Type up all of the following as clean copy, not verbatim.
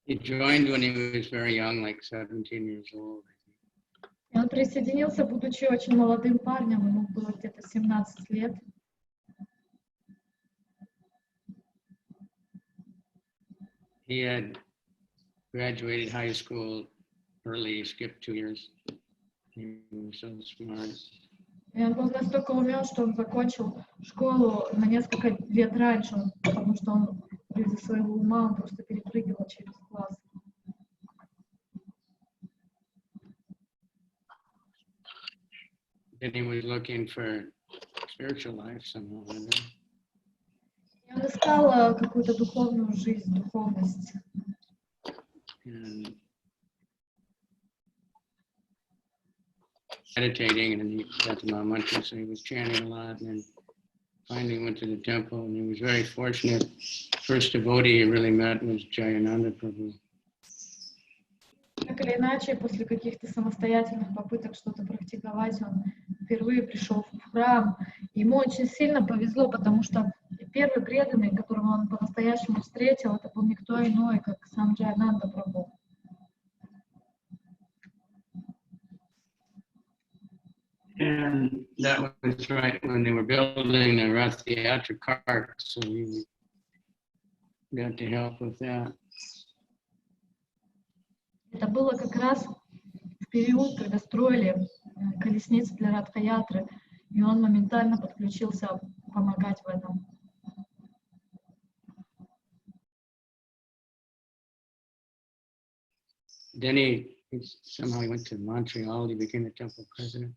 He joined when he was very young, like 17 years old. И он присоединился, будучи очень молодым парнем, ему было где-то 17 лет. He had graduated high school early, skipped 2 years. He was so smart. И он был настолько умен, что он закончил школу на несколько лет раньше, потому что он из-за своего ума он просто перепрыгивал через класс. Then he was looking for spiritual life somehow. И он искал какую-то духовную жизнь, духовность. And meditating, and he got to Mantra, so he was chanting a lot, and then finally went to the temple, and he was very fortunate. First devotee he really met was Jayananda Prabhu. Так или иначе, после каких-то самостоятельных попыток что-то практиковать, он впервые пришел в храм. Ему очень сильно повезло, потому что первый преданный, которого он по-настоящему встретил, это был никто иной, как сам Джаянанда Прабhu. And that was right when they were building the Rath Yatra cart, so we got to help with that. Это было как раз в период, когда строили колесницы для Радха-ятры, и он моментально подключился помогать в этом. Then he somehow he went to Montreal, he became the temple president.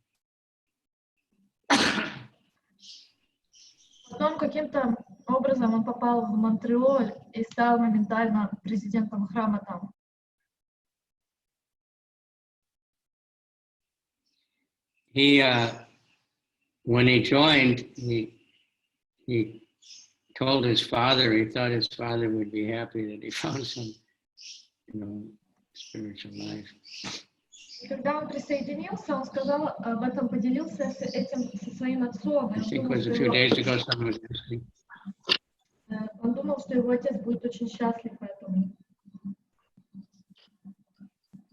Потом каким-то образом он попал в Монтреаль и стал моментально президентом храма там. He, when he joined, he told his father, he thought his father would be happy that he found some, spiritual life. И когда он присоединился, он сказал, об этом поделился этим со своим отцом. I think it was a few days ago someone was asking. Он думал, что его отец будет очень счастлив этому.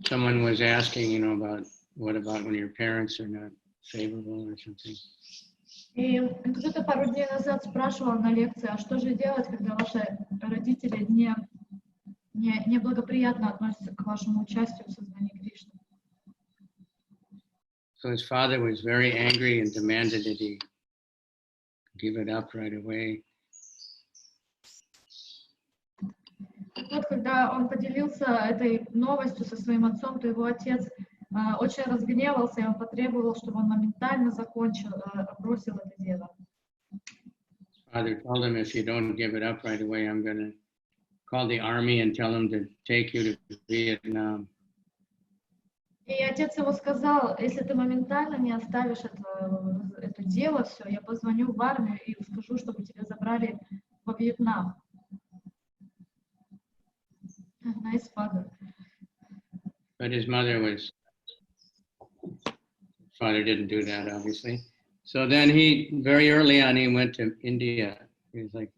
Someone was asking, about what about when your parents are not favorable or something. И кто-то пару дней назад спрашивал на лекции, а что же делать, когда ваши родители неблагоприятно относятся к вашему участию в сознании Кришны? So his father was very angry and demanded that he give it up right away. Вот когда он поделился этой новостью со своим отцом, то его отец очень разгневался, и он потребовал, чтобы он моментально бросил это дело. Father told him, if you don't give it up right away, I'm going to call the army and tell them to take you to Vietnam. И отец ему сказал, если ты моментально не оставишь это дело, все, я позвоню в армию и скажу, чтобы тебя забрали во Вьетнам. Nice father. But his father didn't do that, obviously. So then very early on, he went to India. He was like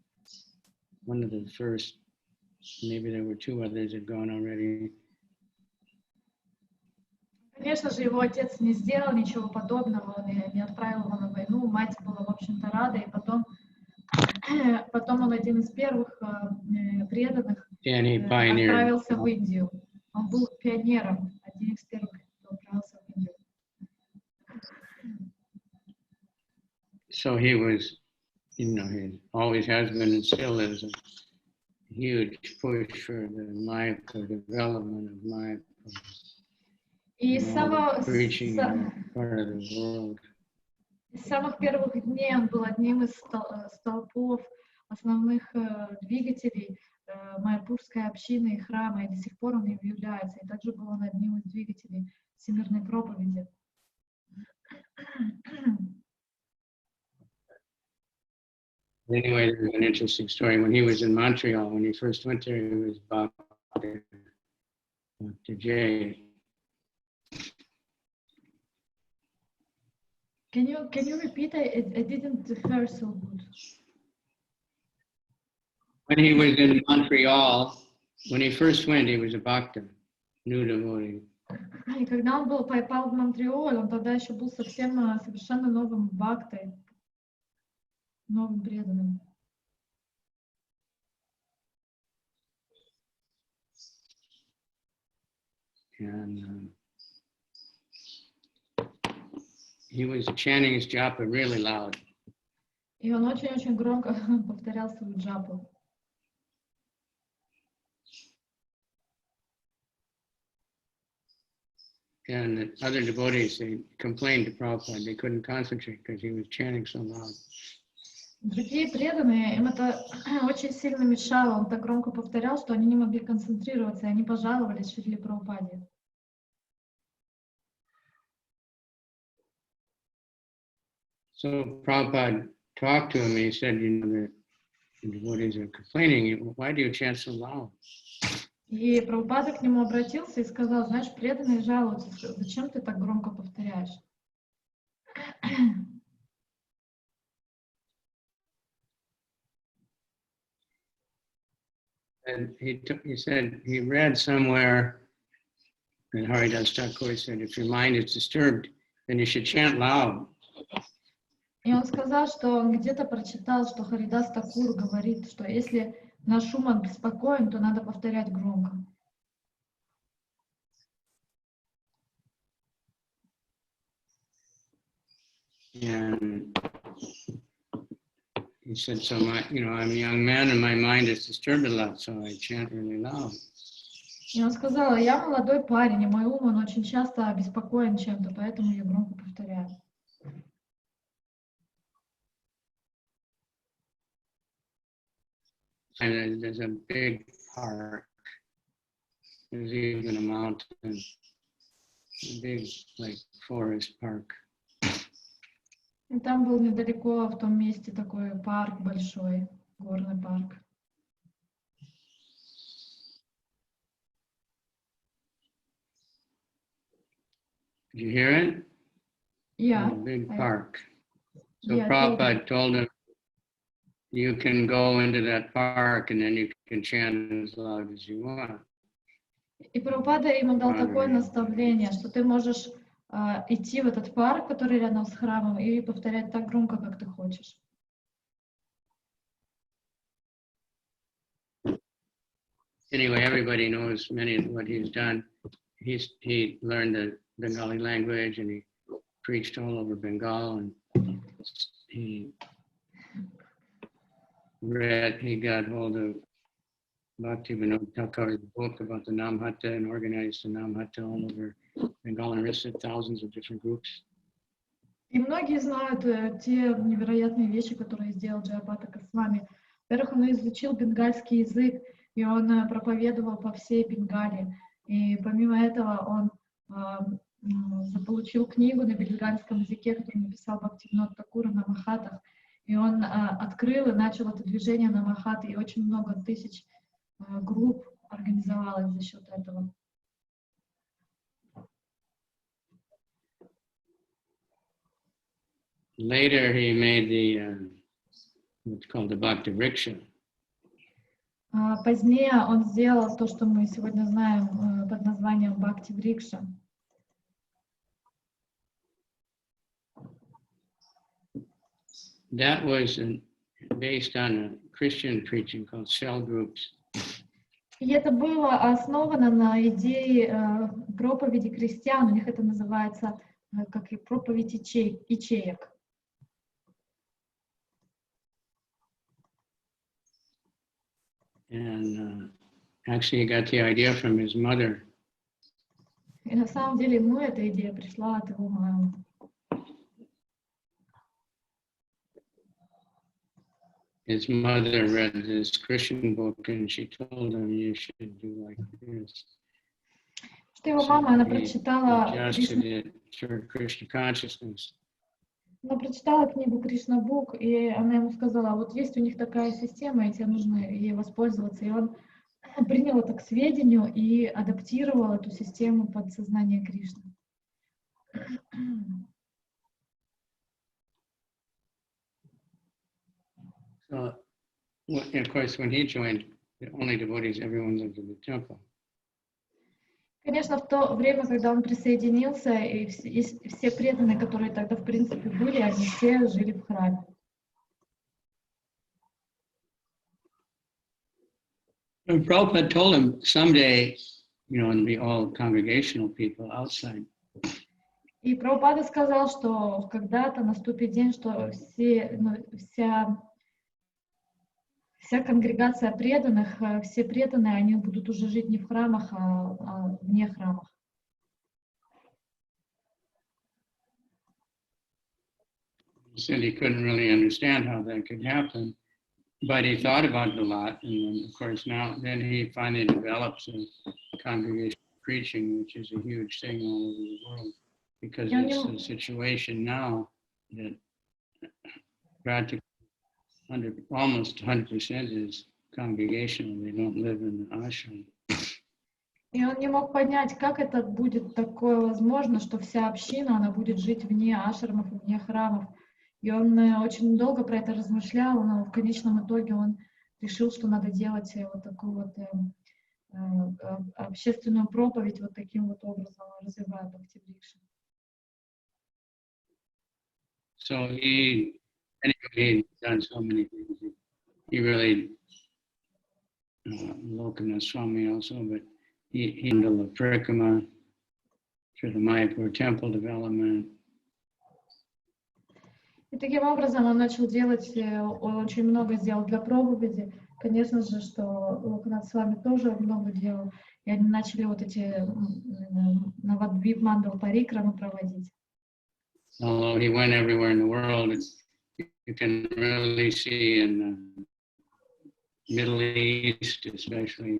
one of the first, maybe there were 2 others had gone already. Конечно же, его отец не сделал ничего подобного, он не отправил его на войну, мать была, в общем-то, рада, и потом он один из первых преданных отправился в Индию. Он был пионером, один из первых, кто отправился в Индию. So he was, he always has been and still is a huge push for the development of life. И с самых первых дней он был одним из столпов, основных двигателей майяпурской общины и храма, и до сих пор он им является. И также был он одним из двигателей всемирной проповеди. Anyway, there's an interesting story. When he was in Montreal, when he first went there, he was Bhakti Jay. Can you repeat? I didn't hear so good. When he was in Montreal, when he first went, he was a bhakta, new devotee. И когда он попал в Монтреоль, он тогда еще был совсем совершенно новым бхактой, новым преданным. And he was chanting his japa really loud. И он очень-очень громко повторял свою джапу. And the other devotees, they complained to Prabhupada, they couldn't concentrate because he was chanting so loud. Другие преданные, им это очень сильно мешало, он так громко повторял, что они не могли концентрироваться, и они пожаловались Шриле Прабхупаде. So Prabhupada talked to him, he said, you know, the devotees are complaining, why do you chant so loud? И Прабхупада к нему обратился и сказал, знаешь, преданные жалуются, зачем ты так громко повторяешь? And he said, he read somewhere, and Haridas Thakur said, if your mind is disturbed, then you should chant loud. И он сказал, что он где-то прочитал, что Харидас Такур говорит, что если наш ум обеспокоен, то надо повторять громко. And he said, so I'm a young man and my mind is disturbed a lot, so I chant really loud. И он сказал, я молодой парень, и мой ум, он очень часто обеспокоен чем-то, поэтому я громко повторяю. And there's a big park. There's even a mountain, a big like forest park. И там был недалеко в том месте такой парк большой, горный парк. Did you hear it? Yeah. A big park. So Yeah, Prabhupada told him, you can go into that park and then you can chant as loud as you want. И Прабхупада ему дал такое наставление, что ты можешь идти в этот парк, который рядом с храмом, и повторять так громко, как ты хочешь. Anyway, everybody knows many of what he's done. He learned the Bengali language and he preached all over Bengal, and he got hold of Bhakti Thakur's book about the Namahat and organized the Namahat all over Bengal and arrested thousands of different groups. И многие знают те невероятные вещи, которые сделал Джаяпатака Свами. Во-первых, он изучил бенгальский язык, и он проповедовал по всей Бенгалии. И помимо этого он заполучил книгу на бенгальском языке, которую написал Бхакти Врикш на Намахатах. И он открыл и начал это движение Намахат, и очень много тысяч групп организовалось за счет этого. Later, he made what's called the Bhakti Vriksh. Позднее он сделал то, что мы сегодня знаем под названием Бхакти Врикша. That was based on a Christian preaching called cell groups. И это было основано на идее проповеди крестьян. У них это называется как и проповедь ячеек. And actually, he got the idea from his mother. И на самом деле ему эта идея пришла от его мамы. His mother read this Christian book and she told him you should do like this. Что его мама, она прочитала Krishna consciousness. Она прочитала книгу Кришна Бук, и она ему сказала, вот есть у них такая система, и тебе нужно ей воспользоваться. И он принял это к сведению и адаптировал эту систему под сознание Кришны. So, of course, when he joined the only devotees, everyone lived in the temple. Конечно, в то время, когда он присоединился, и все преданные, которые тогда в принципе были, они все жили в храме. And Prabhupada told him someday, and be all congregational people outside. И Прабхупада сказал, что когда-то наступит день, что вся конгрегация преданных, все преданные, они будут уже жить не в храмах, а вне храмов. He said he couldn't really understand how that could happen, but he thought about it a lot, and then, of course then he finally develops a congregation preaching, which is a huge thing all over the world, because it's a situation now that practically almost 100% is congregational. They don't live in the ashram. И он не мог понять, как это будет такое возможно, что вся община, она будет жить вне ашрамов, вне храмов. И он очень долго про это размышлял, но в конечном итоге он решил, что надо делать вот такую вот общественную проповедь вот таким вот образом, развивая Бхакти Врикш. So he's done so many things. He really, Lokanath Swami also, but he handled the Parikrama for the Mayapur temple development. И таким образом он начал делать, он очень много сделал для проповеди. Конечно же, что Локанат Свами тоже много делал. И они начали вот эти Навадвип Мандал Парикрамы проводить. Although he went everywhere in the world, you can really see in the Middle East, especially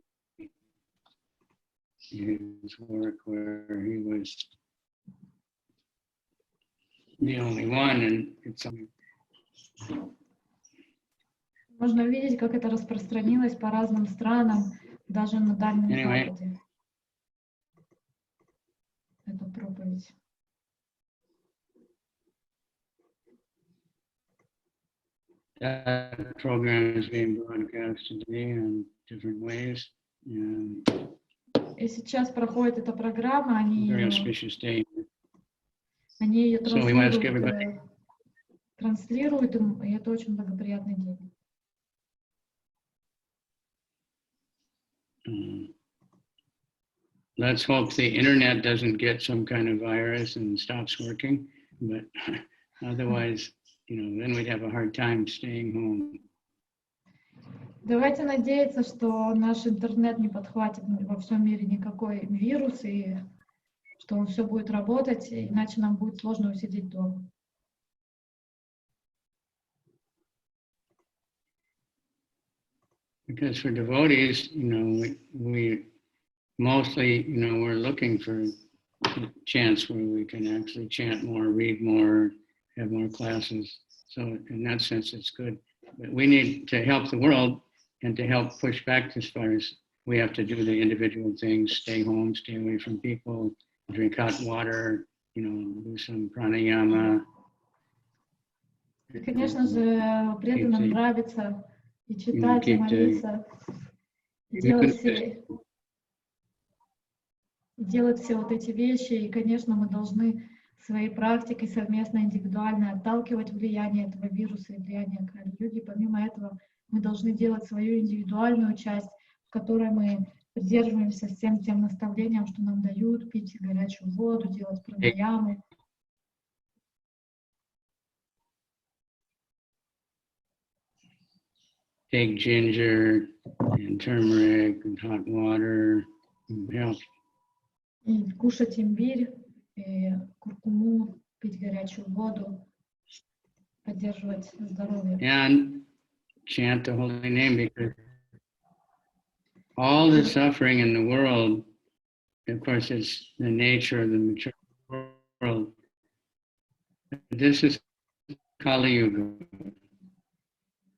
his work where he was the only one, and it's Можно видеть, как это распространилось по разным странам, даже на Дальнем Западе. Эта проповедь. That program is being broadcast today in different ways. И сейчас проходит эта программа, они ее транслируют, и это очень благоприятный день. Let's hope the internet doesn't get some kind of virus and stops working, but otherwise, then we'd have a hard time staying home. Давайте надеяться, что наш интернет не подхватит во всем мире никакой вирус, и что он все будет работать, иначе нам будет сложно усидеть дома. Because for devotees, we mostly, we're looking for a chance where we can actually chant more, read more, have more classes. So in that sense, it's good. But we need to help the world and to help push back as far as we have to do the individual things, stay home, stay away from people, drink hot water, do some pranayama. И, конечно же, преданным нравится и читать, и молиться, делать все вот эти вещи. И, конечно, мы должны своей практикой совместно, индивидуально отталкивать влияние этого вируса и влияние Кали-юги. Помимо этого, мы должны делать свою индивидуальную часть, в которой мы придерживаемся всем тем наставлениям, что нам дают, пить горячую воду, делать пранаямы. Take ginger and turmeric and hot water and help. И кушать имбирь, и куркуму, пить горячую воду, поддерживать здоровье. And chant the holy name, because all the suffering in the world, of course, it's the nature of the mature world. This is Kali Yuga.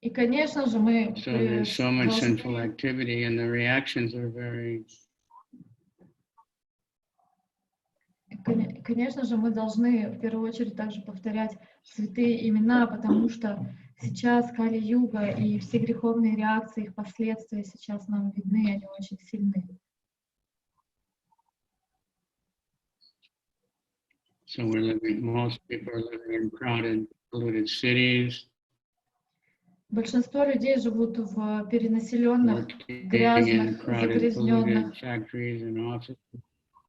И, конечно же, мы So there's so much sinful activity, and the reactions are very. Конечно же, мы должны в первую очередь также повторять святые имена, потому что сейчас Кали-юга и все греховные реакции, их последствия сейчас нам видны, они очень сильны. So most people are living in crowded, polluted cities. Большинство людей живут в перенаселенных, Working грязных, in crowded, polluted factories and offices.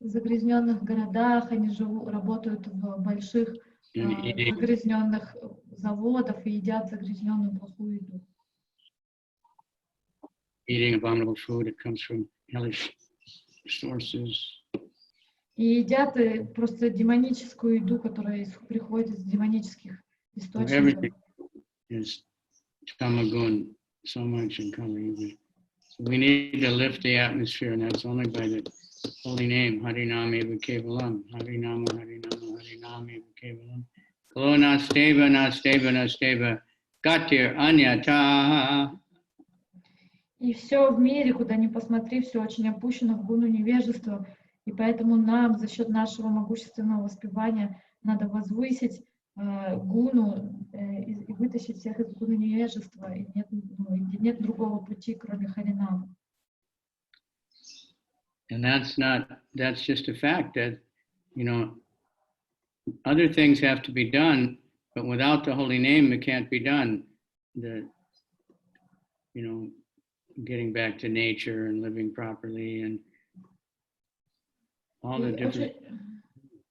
загрязненных городах, они работают в больших загрязненных заводах и едят загрязненную плохую еду. Eating abominable food, it comes from hellish sources. И едят просто демоническую еду, которая приходит из демонических источников. Is tamagun so much in Kali. So we need to lift the atmosphere, and that's only by the holy name, Harinam Eva Kevalam, Harinama, Harinama, Harinam Eva Kevalam. Kalo Nasteva, Nasteva, Nasteva, Gatir Anyata. И все в мире, куда ни посмотри, все очень опущено в гуну невежества. И поэтому нам за счет нашего могущественного воспевания надо возвысить гуну и вытащить всех из гуны невежества. И нет другого пути, кроме Харинама. And that's just a fact that, other things have to be done, but without the holy name, it can't be done. Getting back to nature and living properly and all the different...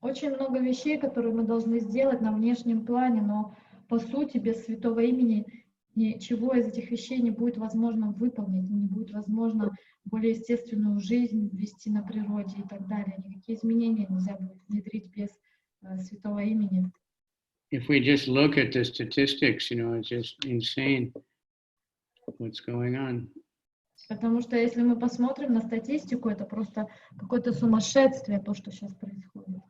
Очень много вещей, которые мы должны сделать на внешнем плане, но по сути без святого имени ничего из этих вещей не будет возможно выполнить, не будет возможно более естественную жизнь вести на природе и так далее. Никакие изменения нельзя будет внедрить без святого имени. If we just look at the statistics, it's just insane what's going on. Потому что если мы посмотрим на статистику, это просто какое-то сумасшествие, то, что сейчас происходит.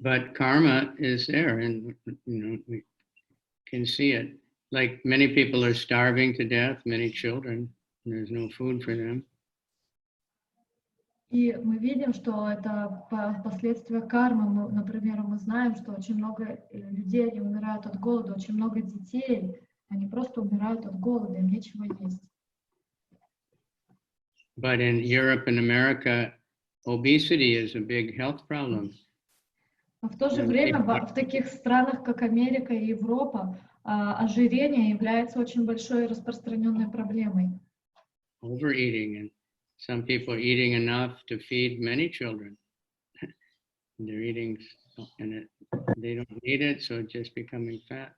But karma is there, and we can see it. Like many people are starving to death, many children, and there's no food for them. И мы видим, что это последствия кармы. Например, мы знаем, что очень много людей они умирают от голода, очень много детей, они просто умирают от голода, им нечего есть. But in Europe and America, obesity is a big health problem. Но в то же время в таких странах, как Америка и Европа, ожирение является очень большой распространенной проблемой. Overeating, and some people eating enough to feed many children. They're eating, and they don't need it, so it's just becoming fat.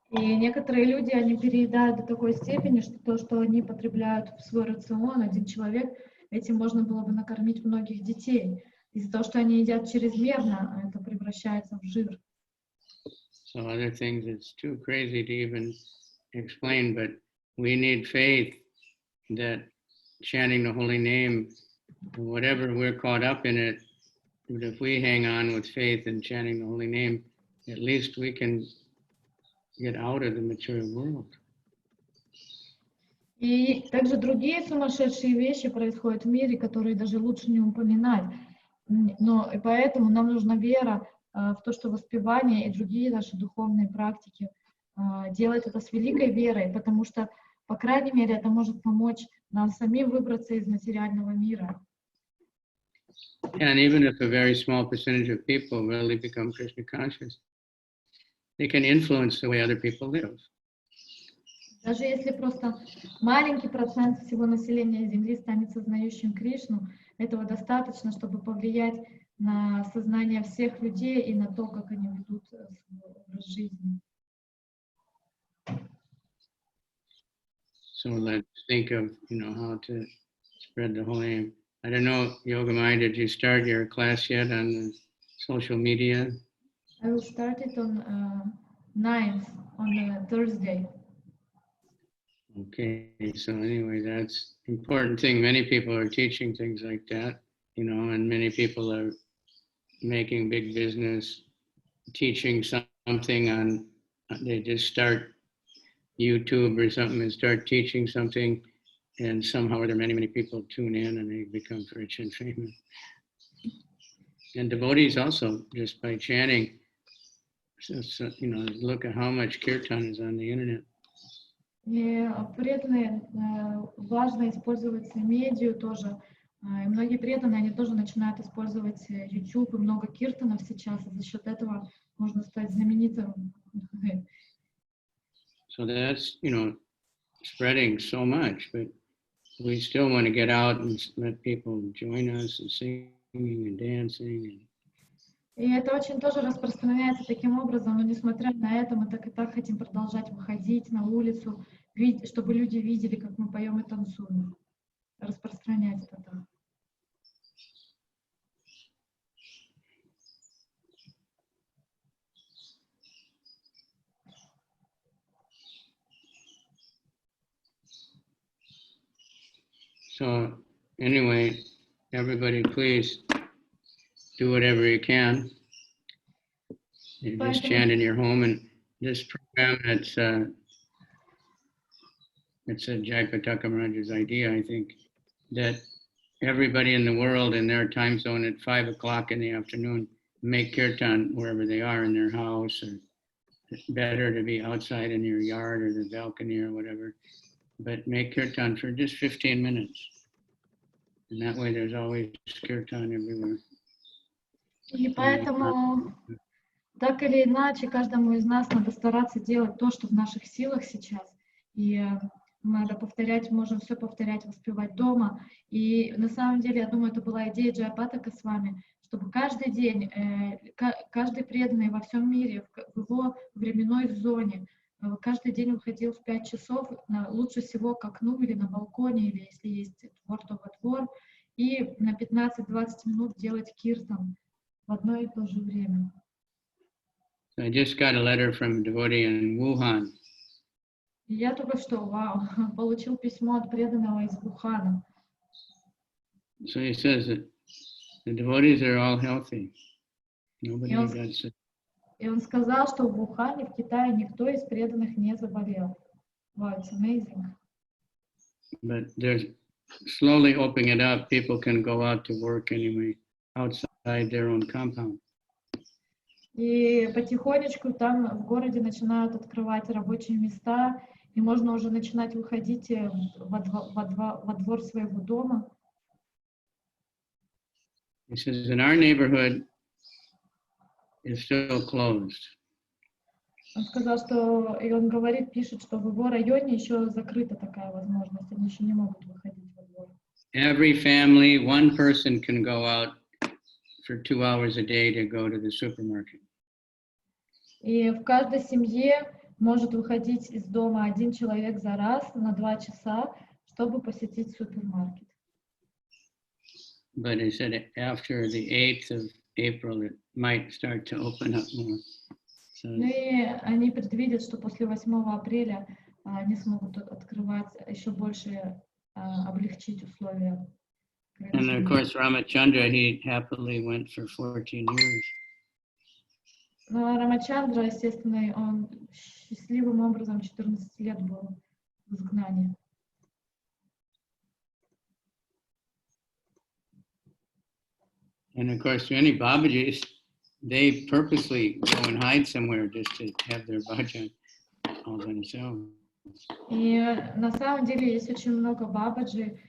И некоторые люди, они переедают до такой степени, что то, что они потребляют в свой рацион, один человек, этим можно было бы накормить многих детей. Из-за того, что они едят чрезмерно, это превращается в жир. So other things, it's too crazy to even explain, but we need faith that chanting the holy name, whatever we're caught up in it, but if we hang on with faith and chanting the holy name, at least we can get out of the material world. И также другие сумасшедшие вещи происходят в мире, которые даже лучше не упоминать. Но и поэтому нам нужна вера в то, что воспевание и другие наши духовные практики делают это с великой верой, потому что, по крайней мере, это может помочь нам самим выбраться из материального мира. And even if a very small percentage of people really become Krishna conscious, they can influence the way other people live. Даже если просто маленький процент всего населения Земли станет сознающим Кришну, этого достаточно, чтобы повлиять на сознание всех людей и на то, как они ведут свой образ жизни. So let's think of, how to spread the holy name. I don't know, Yogamaya, did you start your class yet on the social media? I will start it on 9th, on Thursday. Okay, so anyway, that's important thing. Many people are teaching things like that, and many people are making big business, teaching something on, they just start YouTube or something and start teaching something, and somehow or there many people tune in and they become rich and famous. And devotees also, just by chanting, So, you know, look at how much kirtan is on the internet. И преданные, важно использовать медиа тоже. И многие преданные, они тоже начинают использовать YouTube и много киртанов сейчас, и за счет этого можно стать знаменитым. So that's, you know, spreading so much, but we still want to get out and let people join us and singing and dancing. И это очень тоже распространяется таким образом, но несмотря на это, мы так и так хотим продолжать выходить на улицу, чтобы люди видели, как мы поем и танцуем. Распространять это так. So anyway, everybody please do whatever you can. You just chant in your home, and this program, it's a Jayapataka Maharaja's idea, I think, that everybody in the world in their time zone at 5 o'clock in the afternoon make kirtan wherever they are in their house, or it's better to be outside in your yard or the balcony or whatever, but make kirtan for just 15 minutes. And that way there's always kirtan everywhere. И поэтому, так или иначе, каждому из нас надо стараться делать то, что в наших силах сейчас. И надо повторять, можем все повторять, воспевать дома. И на самом деле, я думаю, это была идея Джаяпатака Свами, чтобы каждый день, каждый преданный во всем мире, в его временной зоне, каждый день выходил в 5 часов, лучше всего к окну или на балконе, или если есть двор, то во двор, и на 15-20 минут делать киртан в одно и то же время. I just got a letter from a devotee in Wuhan. Я только что, получил письмо от преданного из Вухана. So he says that the devotees are all healthy. Nobody got sick. И он сказал, что в Вухане, в Китае, никто из преданных не заболел. Wow, it's amazing. But they're slowly opening it up. People can go out to work anyway, outside their own compound. И потихонечку там в городе начинают открывать рабочие места, и можно уже начинать выходить во двор своего дома. He says, in our neighborhood, it's still closed. Он сказал, что, и он говорит, пишет, что в его районе еще закрыта такая возможность, они еще не могут выходить во двор. Every family, one person can go out for 2 hours a day to go to the supermarket. И в каждой семье может выходить из дома один человек за раз на 2 часа, чтобы посетить супермаркет. But he said after the 8th of April, it might start to open up more. So, Ну и они предвидят, что после 8 апреля они смогут открывать, еще больше облегчить условия. and of course, Ramachandra, he happily went for 14 years. Но Рамачандра, естественно, он счастливым образом 14 лет был в изгнании. And of course, many Babajis, they purposely go and hide somewhere just to have their bhajan all themselves. И на самом деле есть очень много бабаджи,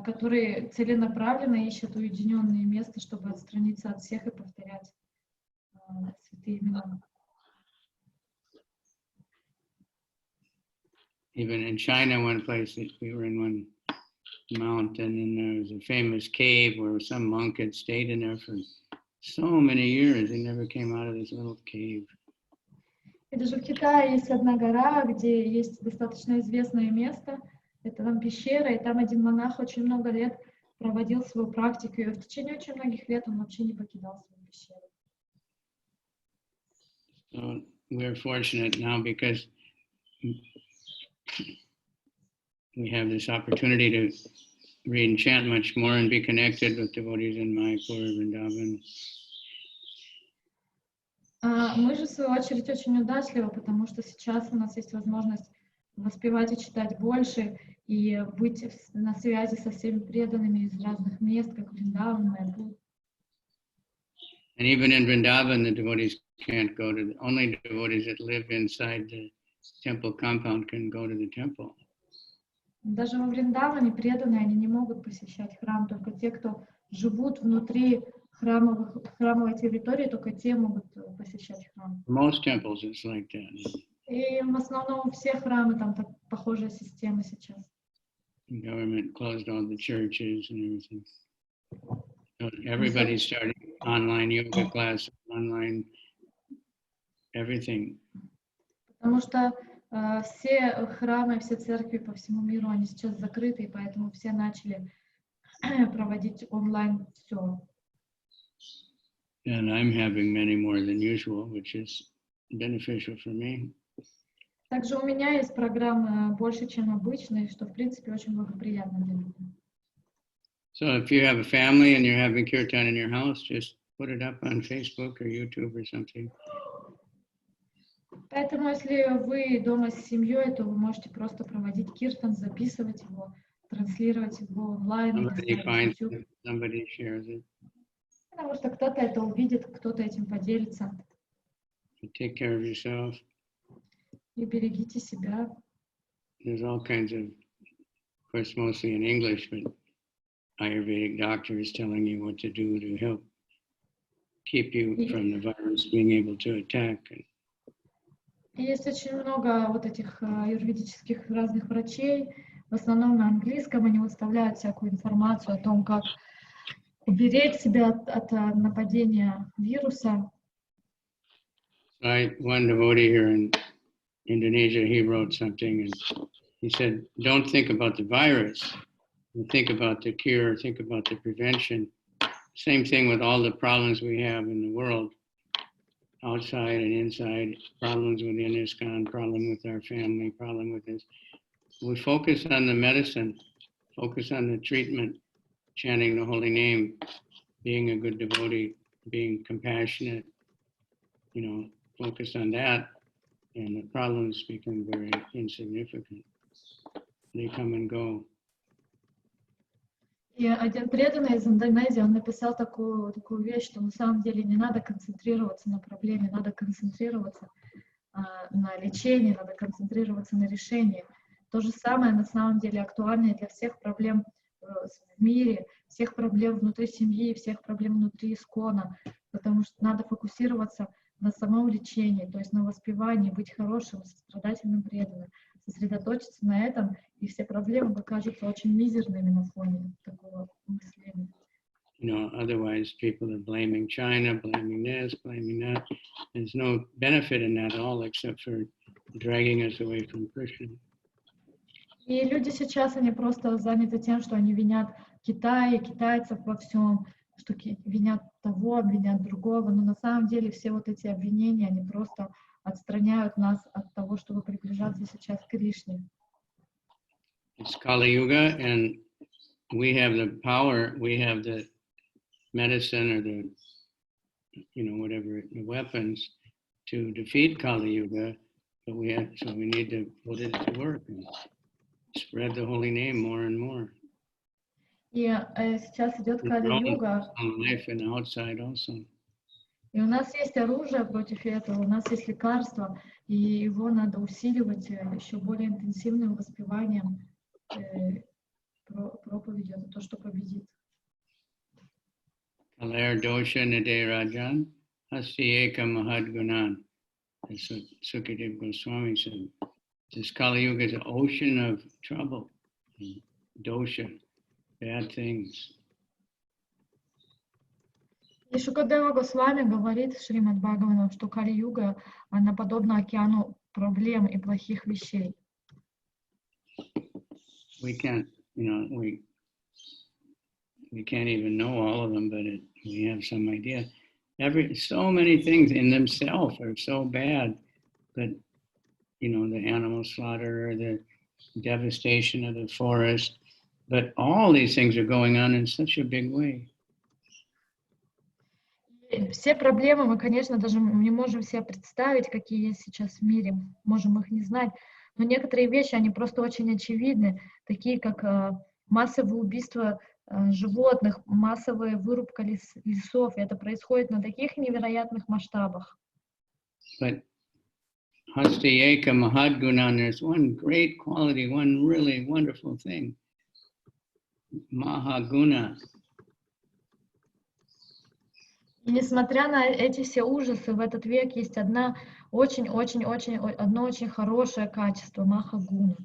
которые целенаправленно ищут уединенное место, чтобы отстраниться от всех и повторять святые имена. Even in China, one place that we were in one mountain, and there was a famous cave where some monk had stayed in there for so many years. He never came out of this little cave. И даже в Китае есть одна гора, где есть достаточно известное место. Это там пещера, и там один монах очень много лет проводил свою практику. И в течение очень многих лет он вообще не покидал свою пещеру. So we're fortunate now because we have this opportunity to read and chant much more and be connected with devotees in Mayapur, Vrindavan. Мы же, в свою очередь, очень удачливы, потому что сейчас у нас есть возможность воспевать и читать больше, и быть на связи со всеми преданными из разных мест, как Вриндаван, Майапур. And even in Vrindavan, the devotees can't go to, only devotees that live inside the temple compound can go to the temple. Даже во Вриндаване преданные, они не могут посещать храм, только те, кто живут внутри храмовой территории, только те могут посещать храм. Most temples it's like that. И в основном все храмы, там так похожая система сейчас. The government closed all the churches and everything. So everybody's starting online yoga classes, online everything. Потому что все храмы, все церкви по всему миру, они сейчас закрыты, и поэтому все начали проводить онлайн все. And I'm having many more than usual, which is beneficial for me. Также у меня есть программы больше, чем обычно, что в принципе очень благоприятно для меня. So if you have a family and you're having kirtan in your house, just put it up on Facebook or YouTube or something. Поэтому, если вы дома с семьей, то вы можете просто проводить киртан, записывать его, транслировать его онлайн. Somebody finds it, somebody shares it. Потому что кто-то это увидит, кто-то этим поделится. Take care of yourself. И берегите себя. There's all kinds of course, mostly in English, but Ayurvedic doctors telling you what to do to help keep you from the virus being able to attack. Есть очень много вот этих аюрведических разных врачей, в основном на английском, они выставляют всякую информацию о том, как уберечь себя от нападения вируса. One devotee here in Indonesia, he wrote something and he said, don't think about the virus, think about the cure, think about the prevention. Same thing with all the problems we have in the world, outside and inside, problems within ISKCON, problem with our family, problem with this. We focus on the medicine, focus on the treatment, chanting the holy name, being a good devotee, being compassionate, focus on that, and the problems become very insignificant. They come and go. И один преданный из Индонезии, он написал такую вещь, что на самом деле не надо концентрироваться на проблеме, надо концентрироваться на лечении, надо концентрироваться на решении. То же самое на самом деле актуально для всех проблем в мире, всех проблем внутри семьи, всех проблем внутри ИСККОНа, потому что надо фокусироваться на самом лечении, то есть на воспевании, быть хорошим, сострадательным, преданным, сосредоточиться на этом, и все проблемы покажутся очень мизерными на фоне такого мышления. Otherwise people are blaming China, blaming this, blaming that. There's no benefit in that at all except for dragging us away from Krishna. И люди сейчас, они просто заняты тем, что они винят Китай, китайцев во всем, что винят того, обвинят другого, но на самом деле все вот эти обвинения, они просто отстраняют нас от того, чтобы приближаться сейчас к Кришне. It's Kali Yuga, and we have the power, we have the medicine or the, whatever, the weapons to defeat Kali Yuga, but we need to put it to work and spread the holy name more and more. И сейчас идет Кали-юга. И у нас есть оружие против этого, у нас есть лекарство, и его надо усиливать еще более интенсивным воспеванием проповеди. Это то, что победит. Kaler dosha nide rajan hasti eka mahadgunan. That's what Sukadeva Goswami said. This Kali Yuga is an ocean of trouble, dosha, bad things. И Шукадева Госвами говорит в Шримад Бхагаватам, что Кали-юга, она подобна океану проблем и плохих вещей. We can't, we can't even know all of them, but we have some idea. So many things in themselves are so bad, but the animal slaughter, the devastation of the forest, but all these things are going on in such a big way. Все проблемы мы, конечно, даже не можем себе представить, какие есть сейчас в мире, можем их не знать, но некоторые вещи, они просто очень очевидны, такие как массовое убийство животных, массовая вырубка лесов, и это происходит на таких невероятных масштабах. But Hastayeka Mahadguna, there's one great quality, one really wonderful thing. Mahaguna. И несмотря на эти все ужасы, в этот век есть одно очень хорошее качество Махагуна.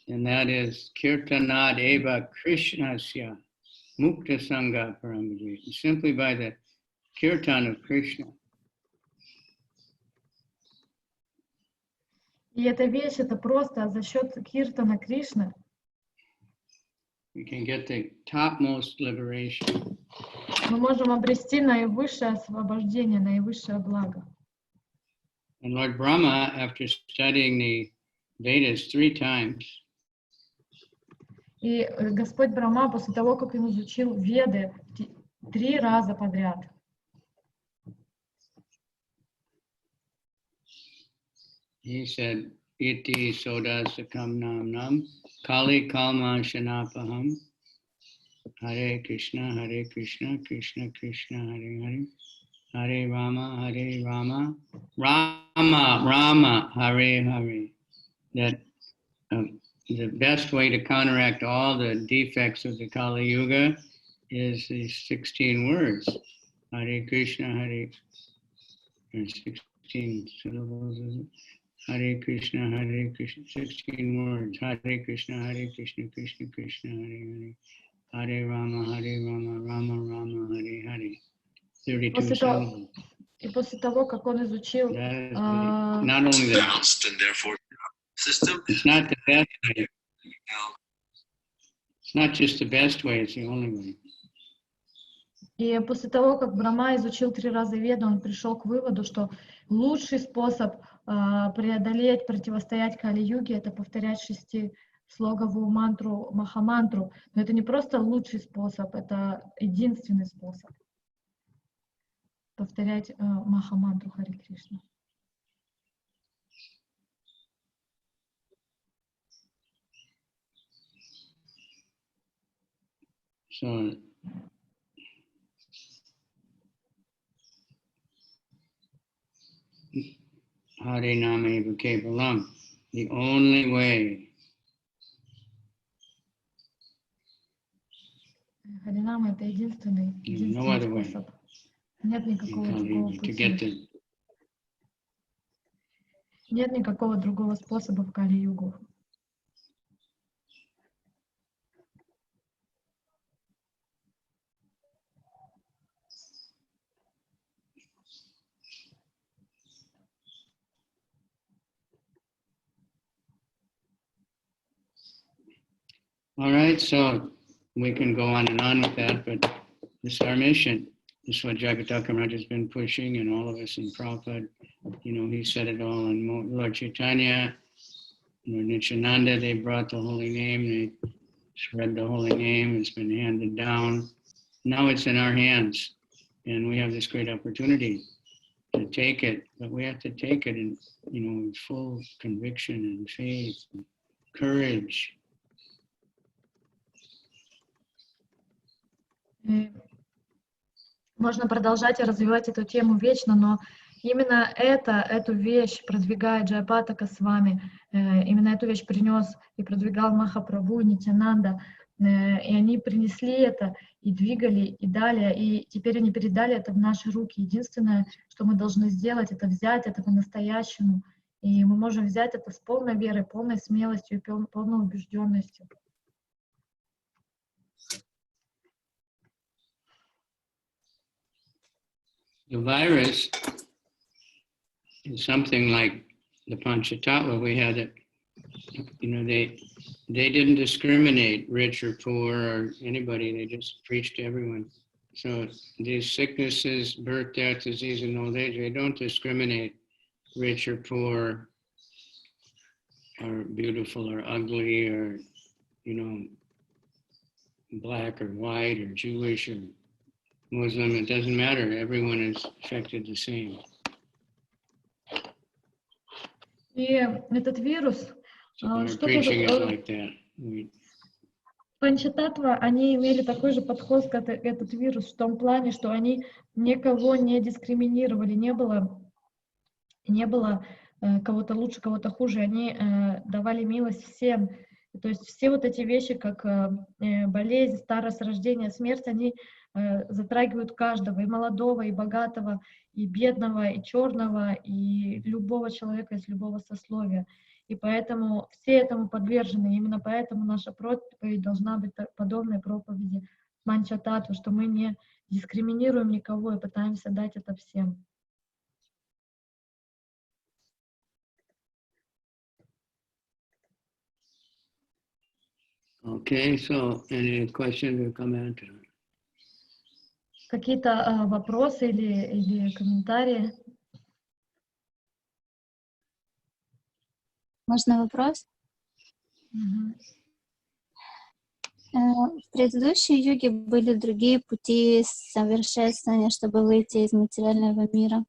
And that is Kirtanad Eva Krishnasya Mukta Sangha Paramajit. Simply by the Kirtan of Krishna. И эта вещь, это просто за счет киртана Кришны We can get the topmost liberation. мы можем обрести наивысшее освобождение, наивысшее благо. And Lord Brahma, after studying the Vedas 3 times, И Господь Брахма, после того, как он изучил Веды 3 раза подряд, he said, Iti Sodasakam Nam Nam, Kali Kalma Shanapaham, Hare Krishna, Krishna Krishna, Hare Hare, Hare Rama, Rama, Hare Hare. That the best way to counteract all the defects of the Kali Yuga is these 16 words. Hare Krishna, Hare, 16 syllables, is it? Hare Krishna, 16 words. Hare Krishna, Krishna Krishna, Hare Hare. Hare Rama, Rama, Hare Hare. 32 syllables. И после того, как он изучил... Not only that, it's not the best way. It's not just the best way, it's the only way. И после того, как Брахма изучил 3 раза Веду, он пришел к выводу, что лучший способ преодолеть, противостоять Кали-юге — это повторять 6-слоговую мантру, Махамантру. Но это не просто лучший способ, это единственный способ повторять Махамантру Харе Кришна. So, Hare Nama Eva Kevalam, the only way. Харинама — это единственный способ. Нет никакого другого пути. Нет никакого другого способа в Кали-югу. All right, so we can go on and on with that, but this is our mission. This is what Jayapataka has been pushing, and all of us in Prabhupada. You know, he said it all in Lord Caitanya, Lord Nityananda. They brought the holy name, they spread the holy name. It's been handed down. Now it's in our hands, and we have this great opportunity to take it, but we have to take it in, you know, with full conviction and faith, and courage. Можно продолжать и развивать эту тему вечно, но именно эту вещь продвигает Джаяпатака Свами, именно эту вещь принес и продвигал Махапрабху, Нитянанда, и они принесли это, и двигали, и дали, и теперь они передали это в наши руки. Единственное, что мы должны сделать, это взять это по-настоящему, и мы можем взять это с полной верой, полной смелостью и полной убежденностью. The virus is something like the Panchatattva. We had it, you know, they didn't discriminate rich or poor or anybody. They just preached to everyone. So these sicknesses, birth, death, disease, and old age, they don't discriminate rich or poor or beautiful or ugly or, you know, black or white or Jewish or Muslim, it doesn't matter. Everyone is affected the same. И этот вирус, Панчататтва, они имели такой же подход к этот вирус в том плане, что они никого не дискриминировали, не было не было кого-то лучше, кого-то хуже, они давали милость всем. То есть все вот эти вещи, как болезнь, старость, рождение, смерть, они затрагивают каждого, и молодого, и богатого, и бедного, и черного, и любого человека из любого сословия. И поэтому все этому подвержены. И именно поэтому наша проповедь должна быть подобной проповеди Манчатату, что мы не дискриминируем никого и пытаемся дать это всем. Okay, so any questions or comments? Какие-то вопросы или комментарии? Можно вопрос? В предыдущей йоге были другие пути совершенствования, чтобы выйти из материального мира.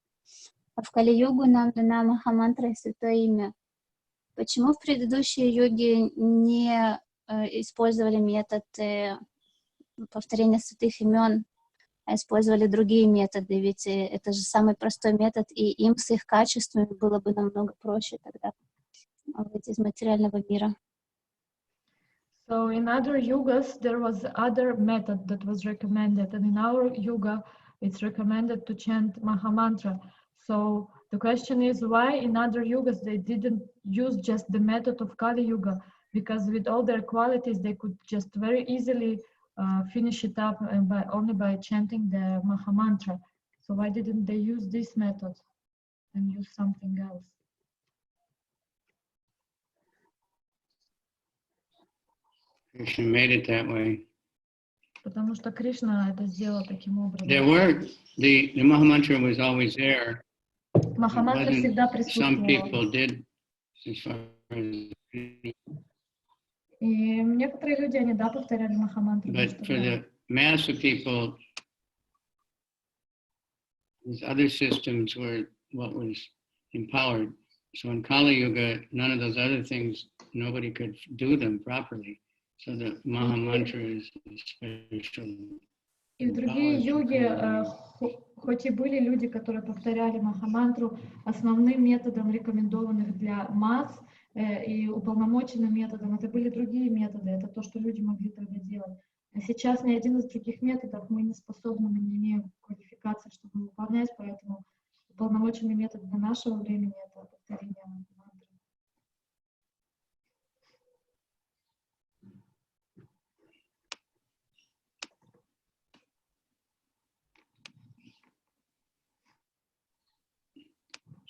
А в Кали-йогу нам дана Махамантра и Святое Имя. Почему в предыдущей йоге не использовали метод повторения святых имен, а использовали другие методы? Ведь это же самый простой метод, и им с их качествами было бы намного проще тогда выйти из материального мира. So in other yugas, there was other method that was recommended, and in our yuga, it's recommended to chant Mahamantra. So the question is, why in other yugas they didn't use just the method of Kali Yuga? Because with all their qualities, they could just very easily finish it up only by chanting the Mahamantra. So why didn't they use this method and use something else? Krishna made it that way. Потому что Кришна это сделал таким образом. There were, the Mahamantra was always there. Махамантра всегда Some присутствовал. people did, as far as, И некоторые люди, они, да, повторяли Махамантру. but for the mass of people, these other systems were what was empowered. So in Kali Yuga, none of those other things, nobody could do them properly. So the Mahamantra is special. И в другие юги, хоть и были люди, которые повторяли Махамантру, основным методом, рекомендованных для масс и уполномоченным методом, это были другие методы, это то, что люди могли тогда делать. А сейчас ни один из других методов мы не способны, мы не имеем квалификации, чтобы выполнять, поэтому уполномоченный метод для нашего времени — это повторение Махамантры.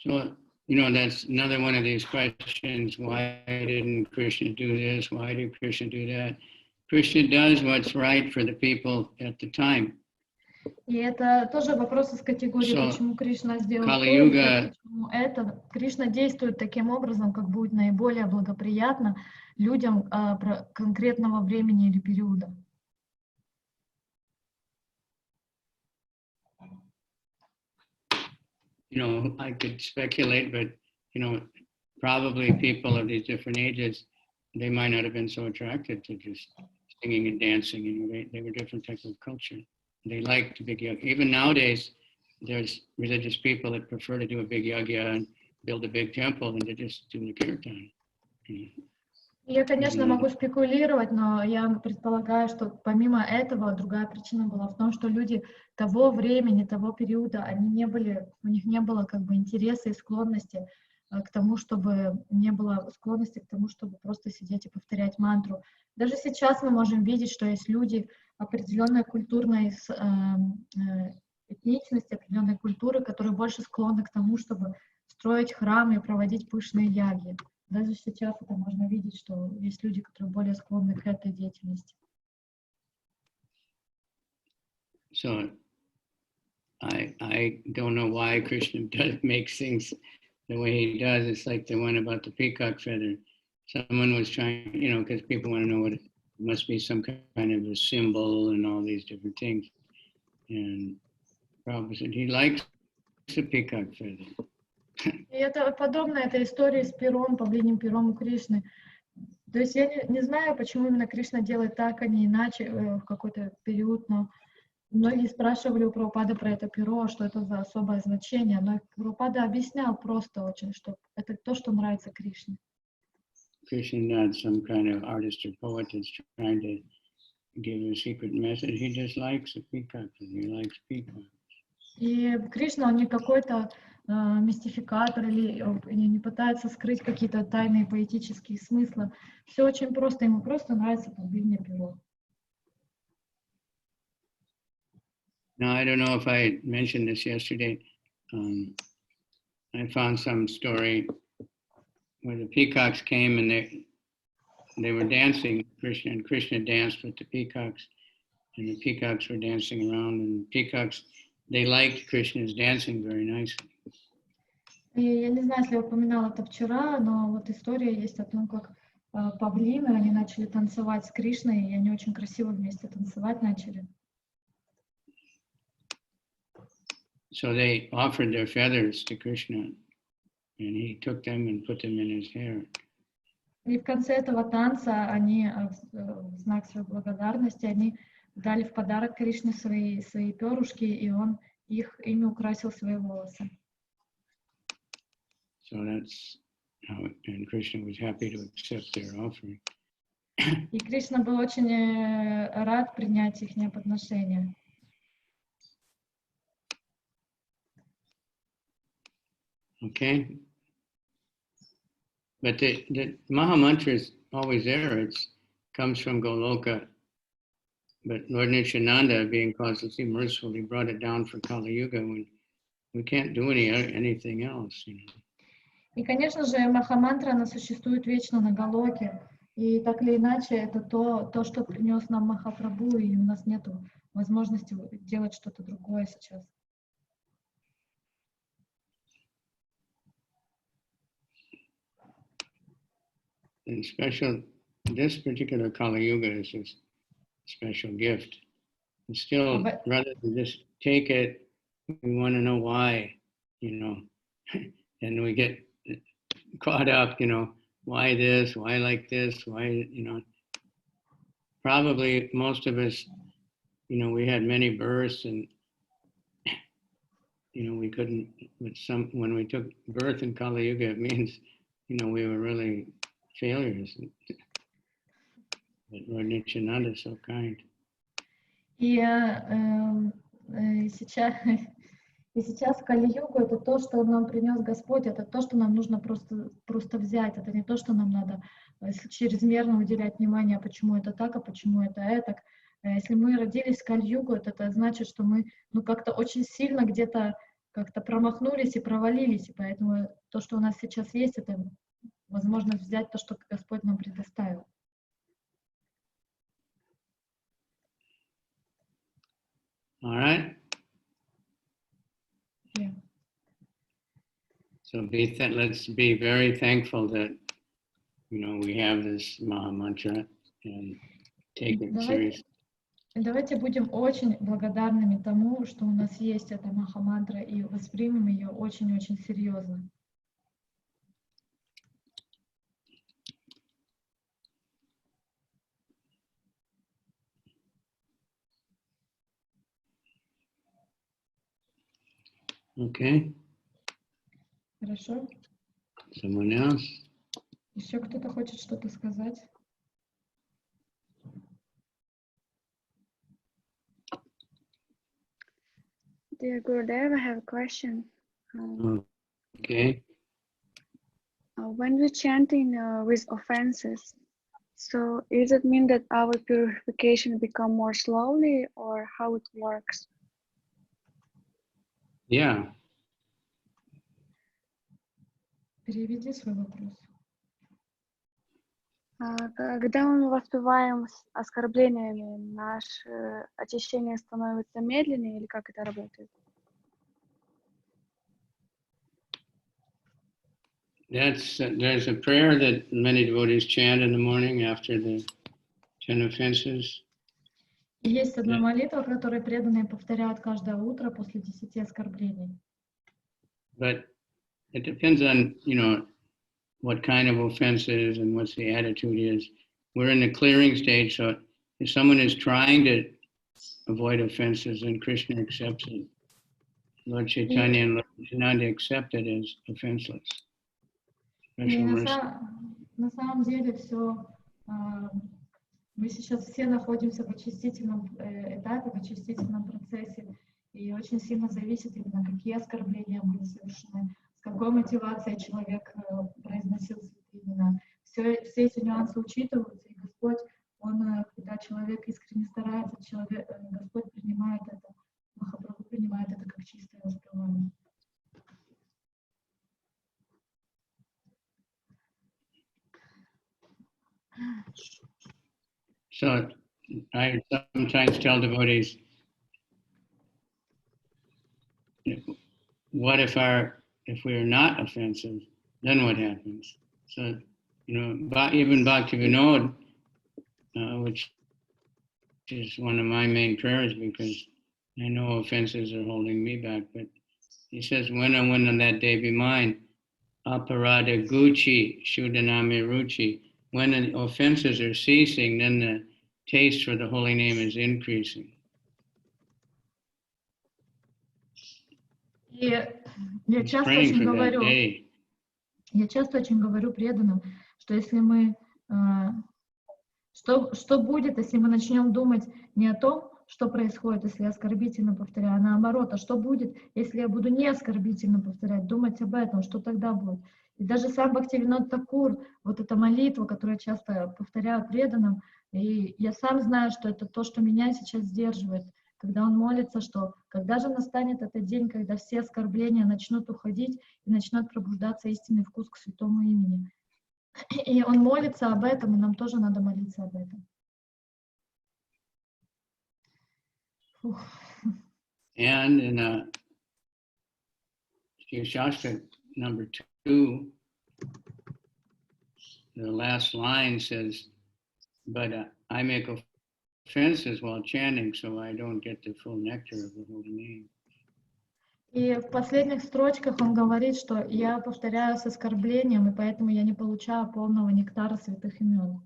So, you know, that's another one of these questions. Why didn't Krishna do this? Why did Krishna do that? Krishna does what's right for the people at the time. И это тоже вопрос из категории, почему Кришна сделал то, почему это. Кришна действует таким образом, как будет наиболее благоприятно людям конкретного времени или периода. You know, I could speculate, but, you know, probably people of these different ages, they might not have been so attracted to just singing and dancing. You know, they were different types of culture. They liked big yoga. Even nowadays, there's religious people that prefer to do a big yoga and build a big temple than to just do the kirtan. Я, конечно, могу спекулировать, но я предполагаю, что помимо этого другая причина была в том, что люди того времени, того периода, они не были, у них не было как бы интереса и склонности к тому, чтобы не было склонности к тому, чтобы просто сидеть и повторять мантру. Даже сейчас мы можем видеть, что есть люди определенной культурной этничности, определенной культуры, которые больше склонны к тому, чтобы строить храмы и проводить пышные яги. Даже сейчас это можно видеть, что есть люди, которые более склонны к этой деятельности. So, I don't know why Krishna makes things the way he does. It's like the one about the peacock feather. Someone was trying, you know, because people want to know what it must be, some kind of a symbol and all these different things. And Prabhupada said he likes the peacock feather. И это подобно этой истории с пером, павлиним пером у Кришны. То есть я не знаю, почему именно Кришна делает так, а не иначе в какой-то период, но Многие спрашивали у Прабхупады про это перо, что это за особое значение, но Прабхупада объяснял просто очень, что это то, что нравится Кришне. Krishna not some kind of artist or poet that's trying to give a secret message. He just likes the peacocks and he likes peacocks. И Кришна, он не какой-то мистификатор или не пытается скрыть какие-то тайные поэтические смыслы. Все очень просто, ему просто нравится павлинье перо. Now, I don't know if I mentioned this yesterday. I found some story where the peacocks came and they were dancing Krishna, and Krishna danced with the peacocks, and the peacocks were dancing around, and peacocks, they liked Krishna's dancing very nicely. И я не знаю, если я упоминала это вчера, но вот история есть о том, как павлины, они начали танцевать с Кришной, и они очень красиво вместе танцевать начали. So they offered their feathers to Krishna, and he took them and put them in his hair. И в конце этого танца они, в знак своей благодарности, они дали в подарок Кришне свои перышки, и он ими украсил свои волосы. So that's how, and Krishna was happy to accept their offering. И Кришна был очень рад принять их подношения. Okay. But the Maha Mantra is always there. It comes from Goloka. But Lord Nityananda, being causelessly merciful, he brought it down for Kali Yuga when we can't do anything else. You know. И, конечно же, Махамантра, она существует вечно на Галоке. И так или иначе, это то, что принес нам Махапрабху, и у нас нет возможности делать что-то другое сейчас. And this particular Kali Yuga is a special gift. And still, rather than just take it, we want to know why, you know, and we get caught up, you know, why this, why like this, why, you know. Probably most of us, you know, we had many births and, you know, we couldn't, when we took birth in Kali Yuga, it means, you know, we were really failures. But Lord Nityananda is so kind. И сейчас Кали-югу это то, что нам принес Господь, это то, что нам нужно просто взять. Это не то, что нам надо чрезмерно уделять внимание, почему это так, а почему это этак. Если мы родились в Кали-югу, это значит, что мы как-то очень сильно где-то как-то промахнулись и провалились. И поэтому то, что у нас сейчас есть, это возможность взять то, что Господь нам предоставил. All right. Yeah. So let's be very thankful that, you know, we have this Maha Mantra and take it seriously. Давайте будем очень благодарными тому, что у нас есть эта Маха-мантра, и воспримем ее очень-очень серьезно. Okay. Хорошо. Someone else? Еще кто-то хочет что-то сказать? Dear Gurudev, I have a question. Okay. When we chanting with offenses, so does it mean that our purification become more slowly, or how it works? Yeah. Переведи свой вопрос. Когда мы воспеваем с оскорблениями, наше очищение становится медленнее, или как это работает? There's a prayer that many devotees chant in the morning after the 10 offenses. Есть одна молитва, которую преданные повторяют каждое утро после 10 оскорблений. But it depends on, you know, what kind of offenses and what the attitude is. We're in the clearing stage, so if someone is trying to avoid offenses, and Krishna accepts it. Lord Chaitanya and Lord Nityananda accept it as offenseless. И Special mercy. на самом деле все, мы сейчас все находимся в очистительном этапе, в очистительном процессе, и очень сильно зависит именно, какие оскорбления были совершены, с какой мотивацией человек произносил святые имена. Все эти нюансы учитываются, и Господь, Он, когда человек искренне старается, Господь принимает это, Махапрабху принимает это как чистое воспевание. So I sometimes tell devotees, what if we are not offensive, then what happens? So, even Bhakti Vinod, which is one of my main prayers, because I know offenses are holding me back, but he says, when on that day be mine, aparada gucci shudanami ruchi. When the offenses are ceasing, then the taste for the holy name is increasing. И я часто очень говорю преданным, что если мы, что будет, если мы начнем думать не о том, что происходит, если я оскорбительно повторяю, а наоборот, а что будет, если я буду не оскорбительно повторять, думать об этом, что тогда будет. И даже сам Бхактивинод Такур, вот эта молитва, которую я часто повторяю преданным, и я сам знаю, что это то, что меня сейчас сдерживает, когда он молится, что когда же настанет этот день, когда все оскорбления начнут уходить и начнет пробуждаться истинный вкус к святому имени. И он молится об этом, и нам тоже надо молиться об этом. Фух. And in Shastra number 2, the last line says, but I make offenses while chanting, so I don't get the full nectar of the holy name. И в последних строчках он говорит, что я повторяю с оскорблением, и поэтому я не получаю полного нектара святых имен.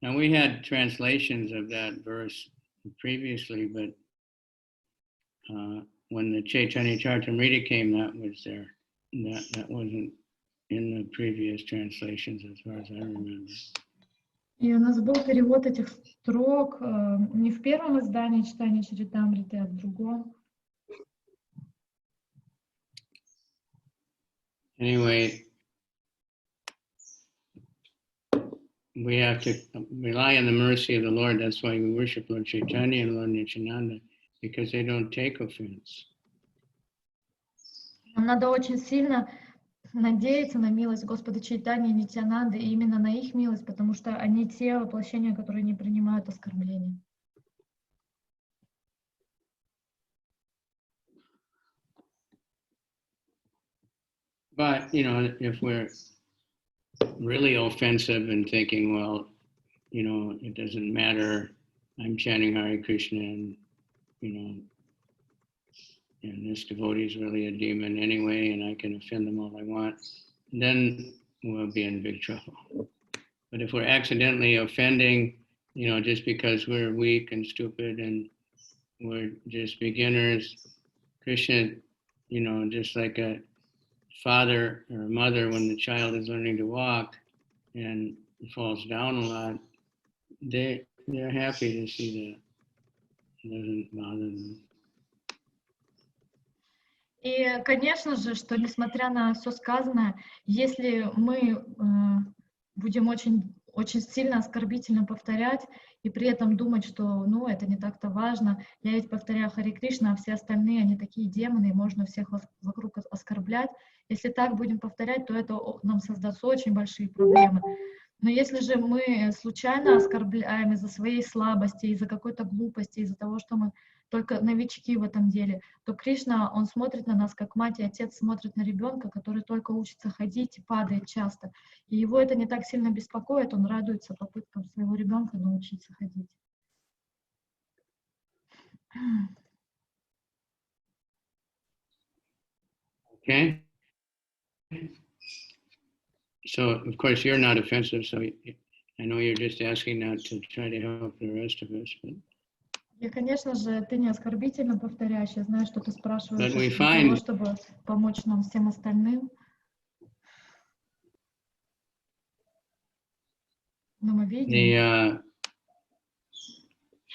Now we had translations of that verse previously, but when the Caitanya Caritamrta came, that was there. That wasn't in the previous translations, as far as I remember. И у нас был перевод этих строк не в первом издании читания Чаритамриты, а в другом. Anyway, we have to rely on the mercy of the Lord. That's why we worship Lord Chaitanya and Lord Nityananda, because they don't take offense. Нам надо очень сильно надеяться на милость Господа Чайтаньи и Нитьянанды, и именно на их милость, потому что они те воплощения, которые не принимают оскорбления. But, if we're really offensive and thinking, well, it doesn't matter, I'm chanting Hare Krishna and, and this devotee is really a demon anyway, and I can offend them all I want, then we'll be in big trouble. But if we're accidentally offending, just because we're weak and stupid and we're just beginners, Krishna, just like a father or a mother, when the child is learning to walk and falls down a lot, they're happy to see that. It doesn't bother them. И, конечно же, что несмотря на все сказанное, если мы будем очень, очень сильно оскорбительно повторять и при этом думать, что это не так-то важно, я ведь повторяю Харе Кришна, а все остальные, они такие демоны, и можно всех вокруг оскорблять. Если так будем повторять, то это нам создаст очень большие проблемы. Но если же мы случайно оскорбляем из-за своей слабости, из-за какой-то глупости, из-за того, что мы только новички в этом деле, то Кришна, он смотрит на нас, как мать и отец смотрят на ребенка, который только учится ходить и падает часто. И его это не так сильно беспокоит, он радуется попыткам своего ребенка научиться ходить. Okay. So, of course, you're not offensive, so I know you're just asking not to try to help the rest of us, but И, конечно же, ты не оскорбительно повторяешь. Я знаю, что ты спрашиваешь we для того, find чтобы помочь нам всем остальным. Но мы видим,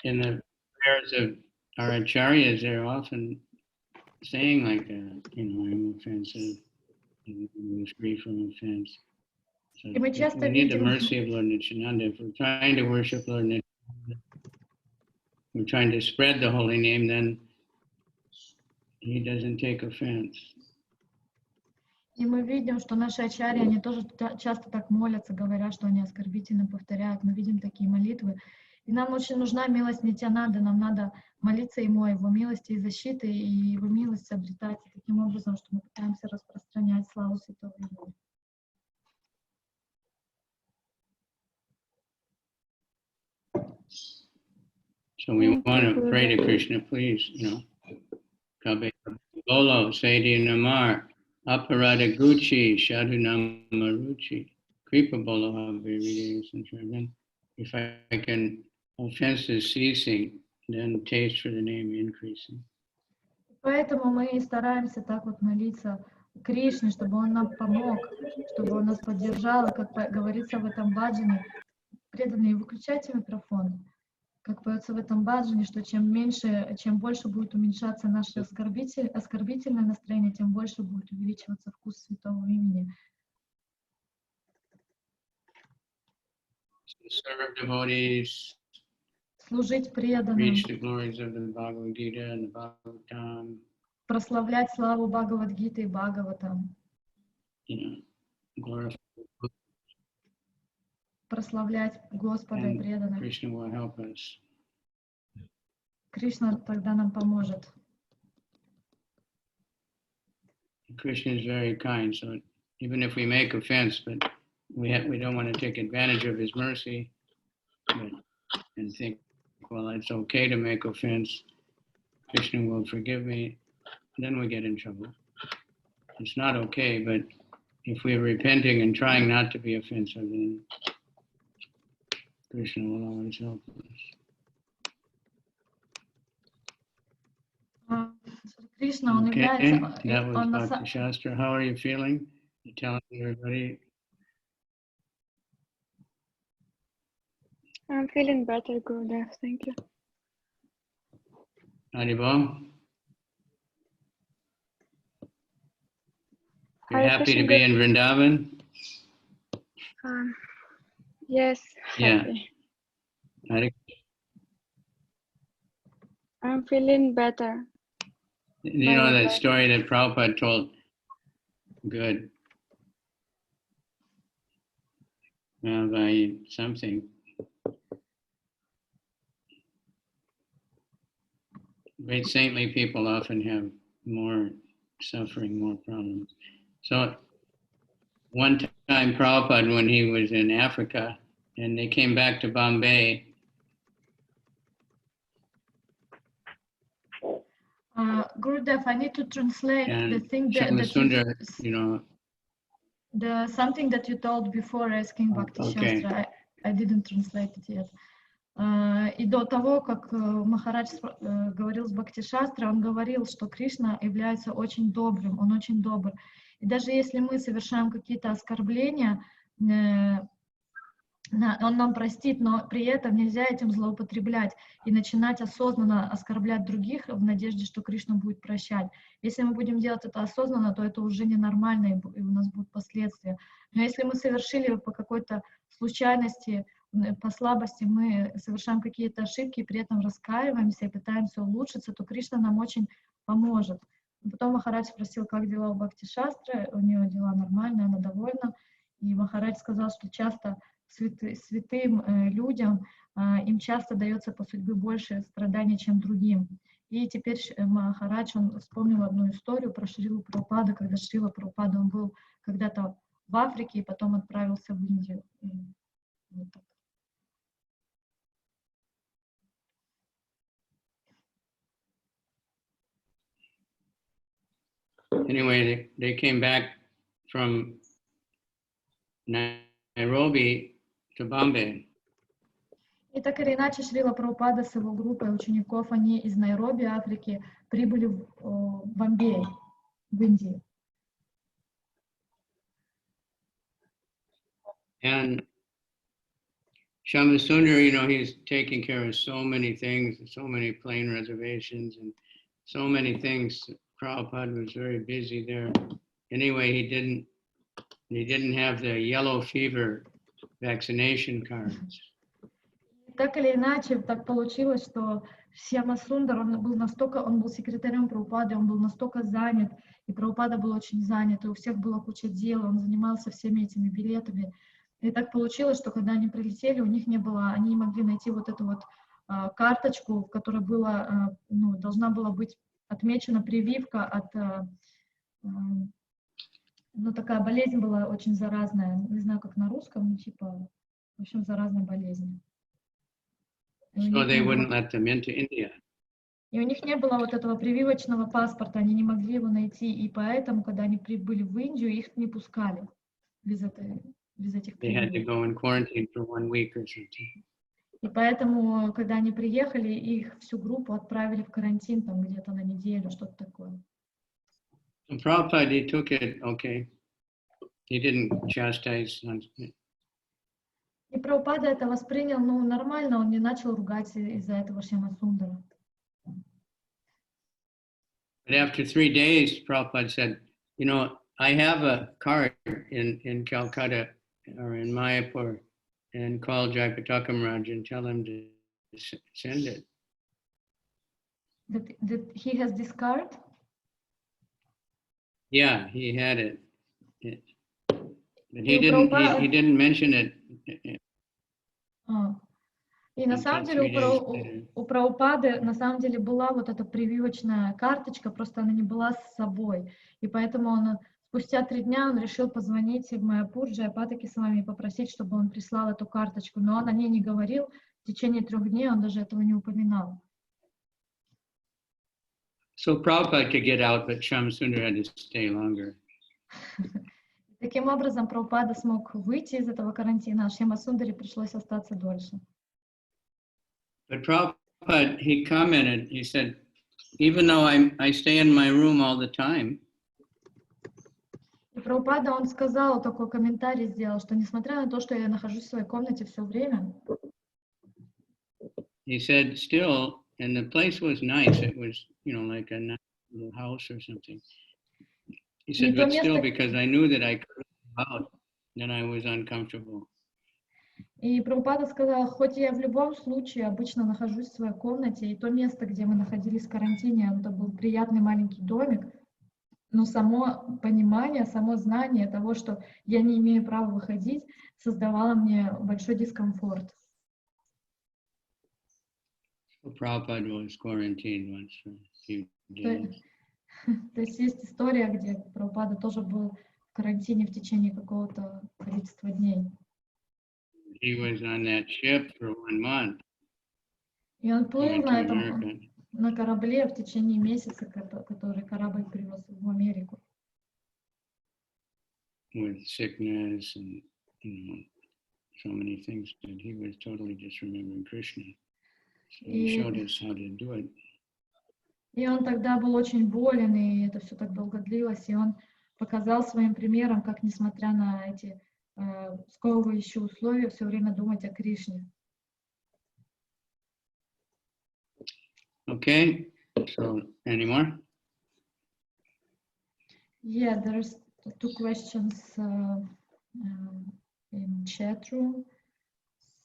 in the prayers of our acharyas, they're often saying like that, you know, I'm offensive, I'm free from offense. So И мы часто we need the видим- mercy of Lord Nityananda. If we're trying to worship Lord Nityananda, we're trying to spread the holy name, then he doesn't take offense. и мы видим, что наши ачарьи, они тоже часто так молятся, говорят, что они оскорбительно повторяют. Мы видим такие молитвы. И нам очень нужна милость Нитянанды. Нам надо молиться Ему о Его милости и защиты, и Его милость обретать таким образом, что мы пытаемся распространять славу Святого Имени. So we want to pray to Krishna, please, you know. Bolo, Seti Namar, Aparada Gucci, Shadu Namaruchi, Kripa Bolo Havi, and if I can, offenses ceasing, then taste for the name increasing. Поэтому мы и стараемся так вот молиться Кришне, чтобы Он нам помог, чтобы Он нас поддержал. И как говорится в этом баджане, преданные, выключайте микрофон. Как поется в этом баджане, что чем больше будет уменьшаться наше оскорбительное настроение, тем больше будет увеличиваться вкус святого имени. Serve devotees, Служить преданным, reach the glories of the Bhagavad Gita and the Bhagavatam, прославлять славу Бхагавад-гиты и Бхагаватам, you know, glorify прославлять Господа и and преданных. Krishna will help us. Кришна тогда нам поможет. Krishna is very kind, so even if we make offense, but we don't want to take advantage of his mercy, and think, well, it's okay to make offense. Krishna will forgive me. Then we get in trouble. It's not okay, but if we're repenting and trying not to be offensive, then Krishna will always help us. Кришна, он Okay, является... that was он Bhakti Shastra. How are you feeling? You telling everybody? I'm feeling better, Gurudev. Thank you. Haribol? You're Hare happy to Krishna, be in Vrindavan? Yes, Yeah. happy. Hare- I'm feeling better. You know Very that well. story that Prabhupada told? Good. By something. Great saintly people often have more suffering, more problems. So one time Prabhupada, when he was in Africa, and they came back to Bombay, Gurudev, I need to translate the and thing that Sundar, you know, something that you told before asking Bhakti Okay. Shastra. I didn't translate it yet. И до того, как Махарадж говорил с Бхакти Шастрой, он говорил, что Кришна является очень добрым, он очень добр. И даже если мы совершаем какие-то оскорбления, он нам простит, но при этом нельзя этим злоупотреблять и начинать осознанно оскорблять других в надежде, что Кришна будет прощать. Если мы будем делать это осознанно, то это уже ненормально, и у нас будут последствия. Но если мы совершили по какой-то случайности, по слабости, мы совершаем какие-то ошибки, и при этом раскаиваемся и пытаемся улучшиться, то Кришна нам очень поможет. Потом Махарадж спросил, как дела у Бхакти Шастры, у нее дела нормальные, она довольна. И Махарадж сказал, что часто святым людям им часто дается по судьбе больше страданий, чем другим. И теперь Махарадж, он вспомнил одну историю про Шрилу Прабхупаду, когда Шрила Прабхупада, он был когда-то в Африке и потом отправился в Индию. Вот так. anyway, they came back from Nairobi to Bombay. И так или иначе, Шрила Прабхупада с его группой учеников, они из Найроби, Африки, прибыли в Бомбей, в Индии. And Shamasundar, you know, he's taking care of so many things, so many plane reservations and so many things. Prabhupada was very busy there. Anyway, he didn't have the yellow fever vaccination cards. Так или иначе, так получилось, что Шьяма Сундар, он был секретарем Прабхупады, он был настолько занят, и Прабхупада был очень занят, и у всех была куча дел, он занимался всеми этими билетами. И так получилось, что когда они прилетели, у них не было, они не могли найти вот эту вот карточку, в которой была, должна была быть отмечена прививка от, такая болезнь была очень заразная, не знаю, как на русском, но типа, в общем, заразная болезнь. So they wouldn't let them into India. И у них не было вот этого прививочного паспорта, они не могли его найти, и поэтому, когда они прибыли в Индию, их не пускали без этих They had to прививок. go in quarantine for 1 week or something. И поэтому, когда они приехали, их всю группу отправили в карантин там где-то на неделю, что-то такое. So Prabhupada, he took it, okay. He didn't chastise. И Прабхупада это воспринял, нормально, он не начал ругать из-за этого Шьяма Сундара. But after 3 days, Prabhupada said, you know, I have a card in Calcutta or in Mayapur, and call Jayapataka and tell him to send it. That he has this card? Yeah, he had it. But he didn't mention it. И на самом деле у Прабхупады на самом деле была вот эта прививочная карточка, просто она не была с собой. И поэтому он спустя 3 дня он решил позвонить в Майяпур Джаяпатаки Свами и попросить, чтобы он прислал эту карточку. Но он о ней не говорил. В течение 3 дней он даже этого не упоминал. So Prabhupada could get out, but Shyamsundar had to stay longer. Таким образом, Прабхупада смог выйти из этого карантина, а Шьяма Сундаре пришлось остаться дольше. But Prabhupada, he commented, he said, even though I stay in my room all the time, И Прабхупада, он сказал, такой комментарий сделал, что несмотря на то, что я нахожусь в своей комнате все время, he said, still, and the place was nice, it was, like a nice little house or something. He said, but still, because I knew that I couldn't go out, then I was uncomfortable. И Прабхупада сказал, хоть я в любом случае обычно нахожусь в своей комнате, и то место, где мы находились в карантине, это был приятный маленький домик, но само понимание, само знание того, что я не имею права выходить, создавало мне большой дискомфорт. Prabhupada was quarantined once for a few days. То есть есть история, где Прабхупада тоже был в карантине в течение какого-то количества дней. He was on that ship for 1 month. И он плыл на корабле в течение месяца, который корабль привез в Америку. With sickness and so many things that he was totally just remembering Krishna. So he showed us how to do it. И он тогда был очень болен, и это все так долго длилось, и он показал своим примером, как, несмотря на эти сковывающие условия, все время думать о Кришне. Okay, so any more? Yeah, there's 2 questions in chat room.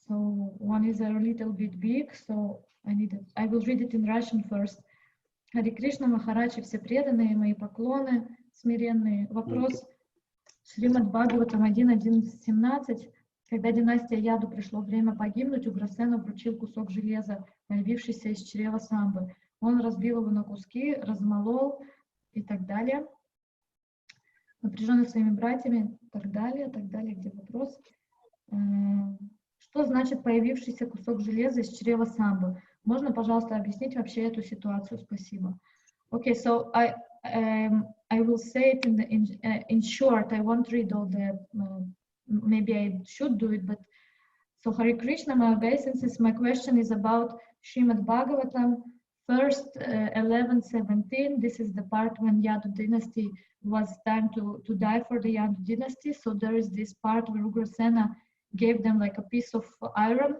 So one is a little bit big, so I will read it in Russian first. Харе Кришна, Махарадже, все преданные, мои поклоны, смиренные. Вопрос Шримад Бхагаватам 1.11.17. Когда династия Яду пришло время погибнуть, Уграсена вручил кусок железа, появившийся из чрева самбы. Он разбил его на куски, размолол и так далее. Напряженный своими братьями, так далее, где вопрос? Что значит появившийся кусок железа из чрева самбы? Можно, пожалуйста, объяснить вообще эту ситуацию? Спасибо. Okay, so I will say it in short. I won't read all the. Maybe I should do it, but So Hare Krishna, my obeisances, my question is about Srimad Bhagavatam, first 11:17. This is the part when Yadu dynasty was time to die for the Yadu dynasty. So there is this part where Ugrasena gave them like a piece of iron,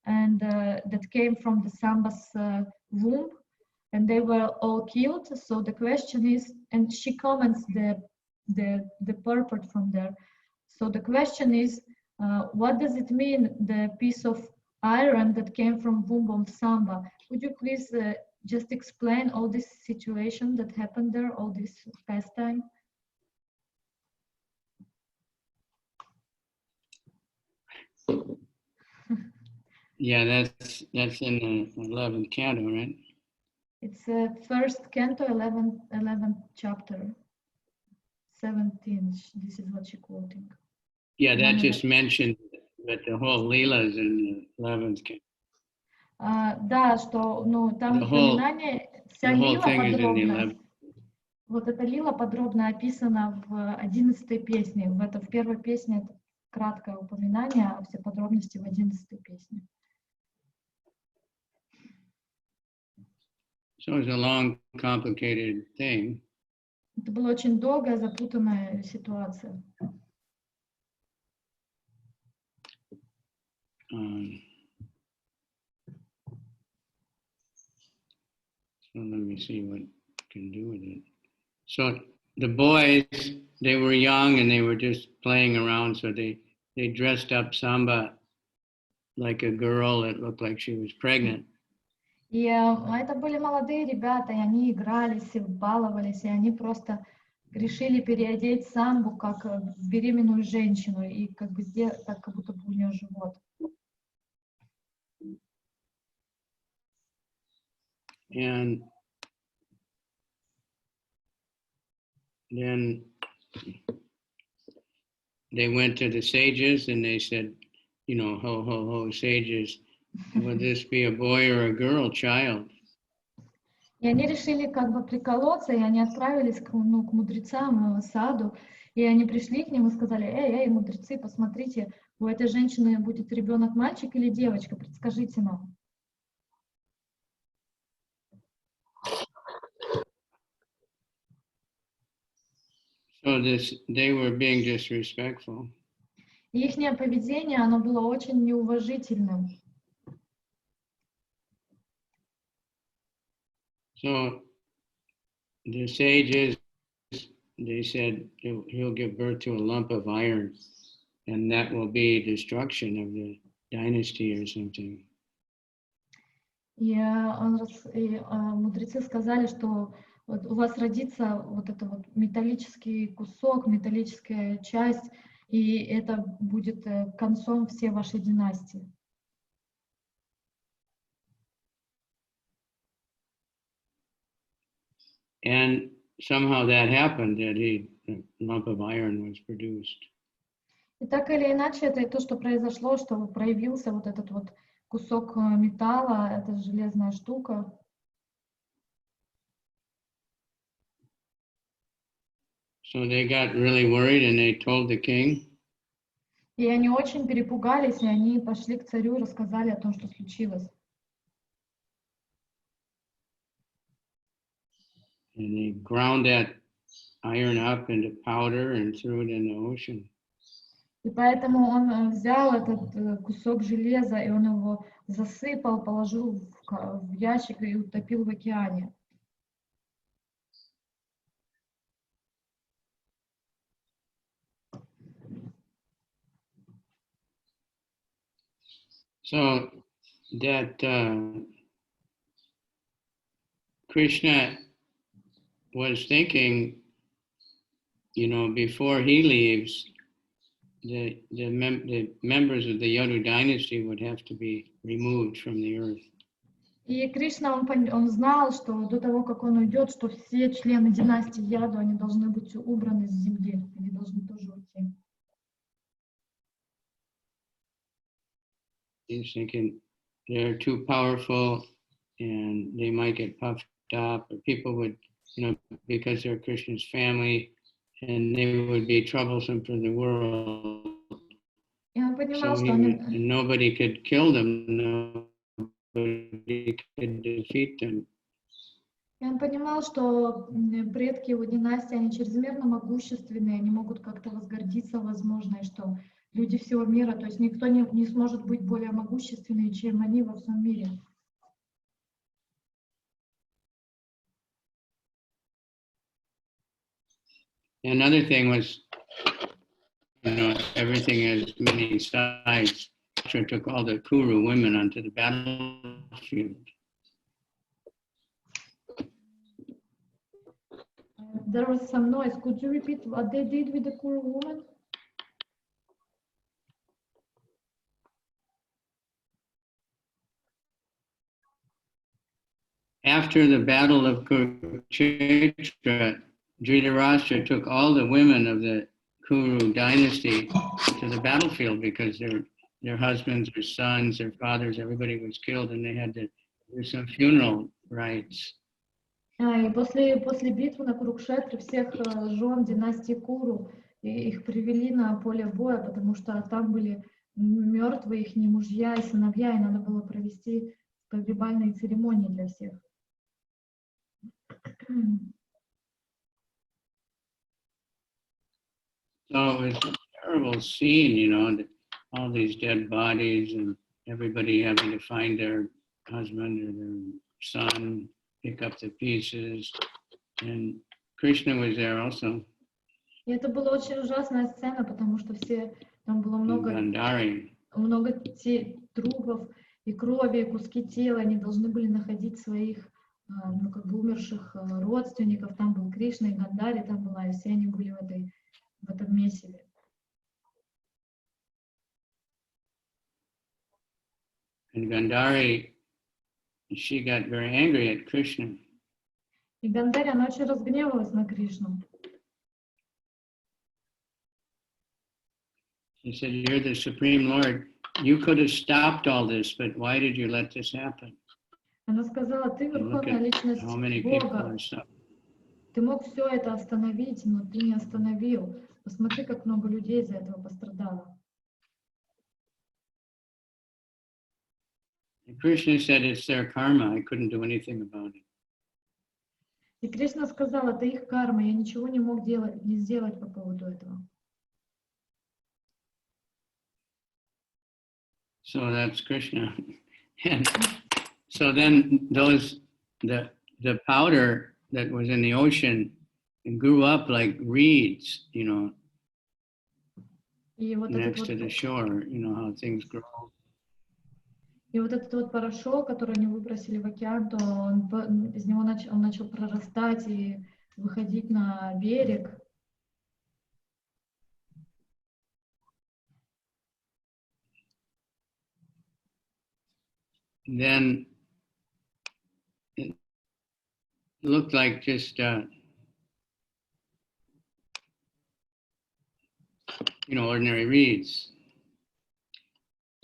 and that came from the Samba's womb, and they were all killed. So the question is, and she comments the purport from there. So the question is, what does it mean, the piece of iron that came from womb of Samba? Would you please just explain all this situation that happened there, all this pastime? Yeah, that's in the 11th canto, right? It's first canto, 11th chapter, 17. This is what she's quoting. Yeah, that just mentioned that the whole Leela is in the 11th canto. Да, что, ну, там упоминание, вся лила подробно, вот эта лила подробно описана в 11-й песне. В первой песне это краткое упоминание, а все подробности в 11-й песне. So it's a long, complicated thing. Это была очень долгая, запутанная ситуация. So let me see what I can do with it. So the boys, they were young and they were just playing around. So they dressed up Samba like a girl that looked like she was pregnant. И это были молодые ребята, и они игрались, и баловались, и они просто решили переодеть Самбу как беременную женщину, и как бы сделать так, как будто бы у нее живот. And then they went to the sages and they said, you know, ho, ho, ho, sages, would this be a boy or a girl child? И они решили как бы приколоться, и они отправились к мудрецам саду, и они пришли к ним и сказали: эй, мудрецы, посмотрите, у этой женщины будет ребенок мальчик или девочка, предскажите нам. So they were being disrespectful. И их поведение, оно было очень неуважительным. So the sages, they said he'll give birth to a lump of iron, and that will be destruction of the dynasty or something. И мудрецы сказали, что вот у вас родится вот это вот металлический кусок, металлическая часть, и это будет концом всей вашей династии. And somehow that happened, that a lump of iron was produced. И так или иначе, это и то, что произошло, что проявился вот этот вот кусок металла, эта железная штука. So they got really worried and they told the king. И они очень перепугались, и они пошли к царю и рассказали о том, что случилось. And they ground that iron up into powder and threw it in the ocean. И поэтому он взял этот кусок железа, и он его засыпал, положил в ящик и утопил в океане. So that Krishna was thinking, you know, before he leaves, the members of the Yadu dynasty would have to be removed from the earth. И Кришна, он знал, что до того, как он уйдет, что все члены династии Яду, они должны быть убраны с земли, они должны тоже уйти. He's thinking they're too powerful and they might get puffed up, or people would, you know, because they're Krishna's family, and they would be troublesome for the world. И он понимал, So что они... nobody could kill them, nobody could defeat them. И он понимал, что предки его династии, они чрезмерно могущественные, они могут как-то возгордиться, возможно, и что люди всего мира, то есть никто не сможет быть более могущественным, чем они во всем мире. Another thing was, everything has many sides. Krishna took all the Kuru women onto the battlefield. There was some noise. Could you repeat what they did with the Kuru woman? After the battle of Kurukshetra, Dhritarashtra took all the women of the Kuru dynasty to the battlefield because their husbands, their sons, their fathers, everybody was killed, and they had to do some funeral rites. И после битвы на Курукшетре всех жен династии Куру их привели на поле боя, потому что там были мертвые их мужья и сыновья, и надо было провести погребальные церемонии для всех. So it was a terrible scene, all these dead bodies and everybody having to find their husband or their son, pick up the pieces. And Krishna was there also. И это была очень ужасная сцена, потому что там было много трупов и крови, куски тела, они должны были находить своих умерших родственников. Там был Кришна и Гандари, там была, и все они были в этом месиве. And Gandhari, she got very angry at Krishna. И Гандари, она очень разгневалась на Кришну. She said, "You're the Supreme Lord. You could have stopped all this, but why did you let this happen?" Она сказала: ты верховная личность Бога. Ты мог все это остановить, но ты не остановил. Посмотри, как много людей из-за этого пострадало. Krishna said it's their karma. I couldn't do anything about it. И Кришна сказал: это их карма, я ничего не мог сделать по поводу этого. So that's Krishna. And so then the powder that was in the ocean grew up like reeds, next to the shore, how things grow. И вот этот порошок, который они выбросили в океан, то из него он начал прорастать и выходить на берег. Then it looked like just, ordinary reeds.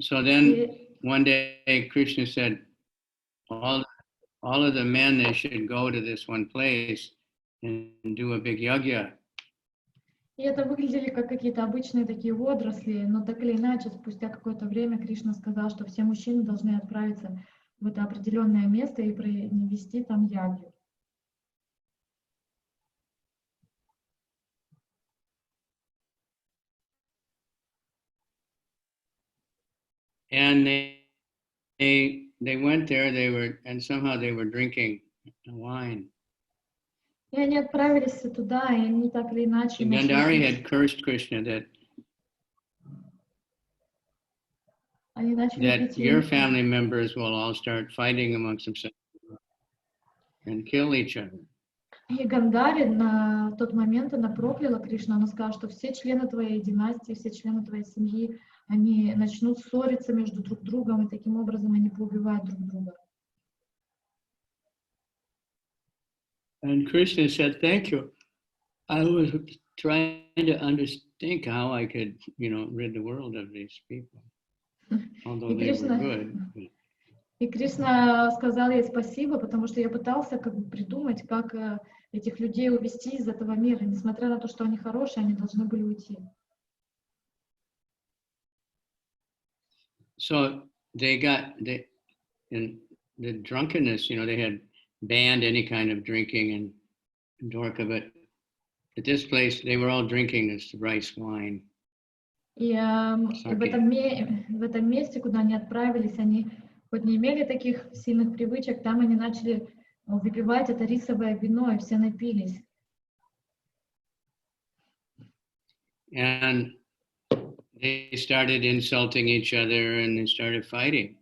So then one day Krishna said, all of the men, they should go to this one place and do a big yajna. И это выглядели как какие-то обычные такие водоросли, но так или иначе, спустя какое-то время Кришна сказал, что все мужчины должны отправиться в это определенное место и провести там ягью. And they went there, and somehow they were drinking wine. И они отправились туда, и они так или иначе... Gandhari had cursed Krishna that your family members will all start fighting amongst themselves and kill each other. И Гандари на тот момент она прокляла Кришну, она сказала, что все члены твоей династии, все члены твоей семьи, они начнут ссориться между друг другом, и таким образом они поубивают друг друга. And Krishna said, "Thank you. I was trying to think how I could, rid the world of these people, although they were good." И Кришна сказал ей спасибо, потому что я пытался придумать, как этих людей увести из этого мира. Несмотря на то, что они хорошие, они должны были уйти. So they got in the drunkenness, they had banned any kind of drinking in Dwarka, but at this place they were all drinking this rice wine. И в этом месте, куда они отправились, они хоть не имели таких сильных привычек, там они начали выпивать это рисовое вино, и все напились. And they started insulting each other and they started fighting.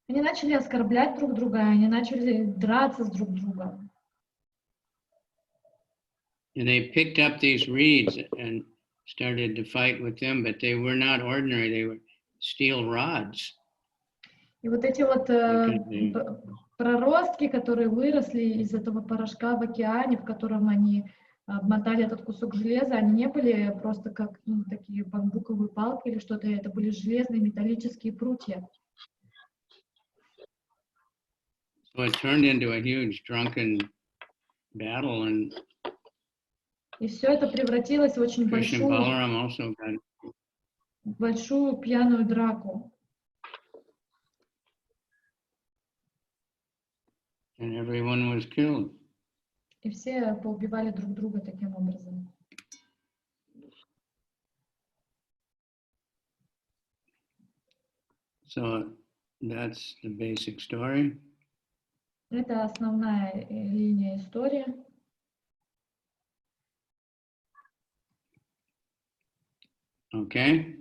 Они начали оскорблять друг друга, они начали драться с друг другом. And they picked up these reeds and started to fight with them, but they were not ordinary, they were steel rods. И вот эти вот проростки, которые выросли из этого порошка в океане, в котором они обмотали этот кусок железа, они не были просто как такие бамбуковые палки или что-то, это были железные металлические прутья. So it turned into a huge drunken battle, and И все это превратилось в очень Krishna and Balaram also got большую пьяную драку. and everyone was killed. И все поубивали друг друга таким образом. So that's the basic story. Это основная линия истории. Okay.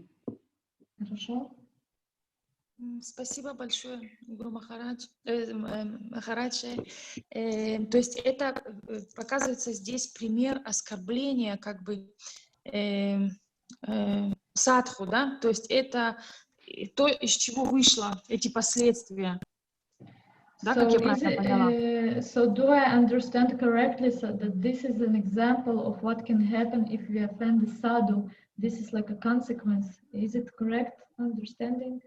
Хорошо. Спасибо большое, Гуру Махарадж. Махарадже. То есть это показывается здесь пример оскорбления как бы садху, да? То есть это то, из чего вышло эти последствия. Да, как я правильно поняла? So do I understand correctly so that this is an example of what can happen if we offend the sadhu? This is like a consequence. Is it correct understanding?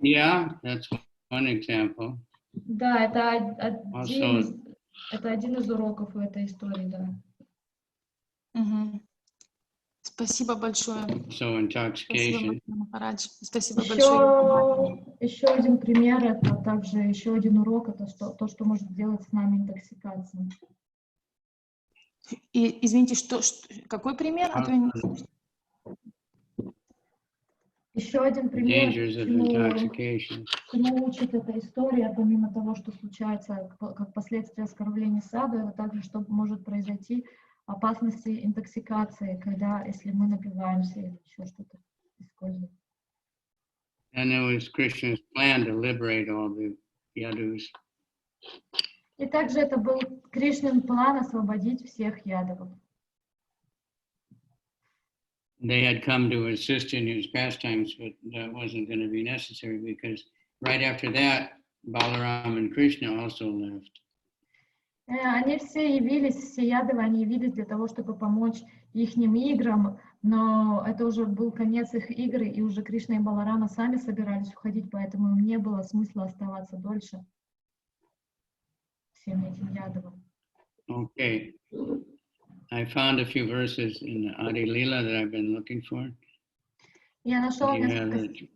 Yeah, that's one example. Да, это Also, один из уроков в этой истории, да. Угу. Спасибо большое. so intoxication. Спасибо, Махарадж. Спасибо большое. Еще один пример, это также еще один урок, это то, что может делать с нами интоксикация. И извините, какой пример? Еще один пример, чему учит эта история, помимо того, что случается как последствия оскорбления саду, это также, что может произойти опасности интоксикации, если мы напиваемся или еще что-то используем. And it was Krishna's plan to liberate all the yadus. И также это был Кришнин план освободить всех ядовов. They had come to assist in his pastimes, but that wasn't going to be necessary because right after that, Balaram and Krishna also left. Они все явились, все ядовы, они явились для того, чтобы помочь ихним играм, но это уже был конец их игры, и уже Кришна и Баларама сами собирались уходить, поэтому им не было смысла оставаться дольше всем этим ядовым. Okay. I found a few verses in the Adi Lila that I've been looking for. Я нашел несколько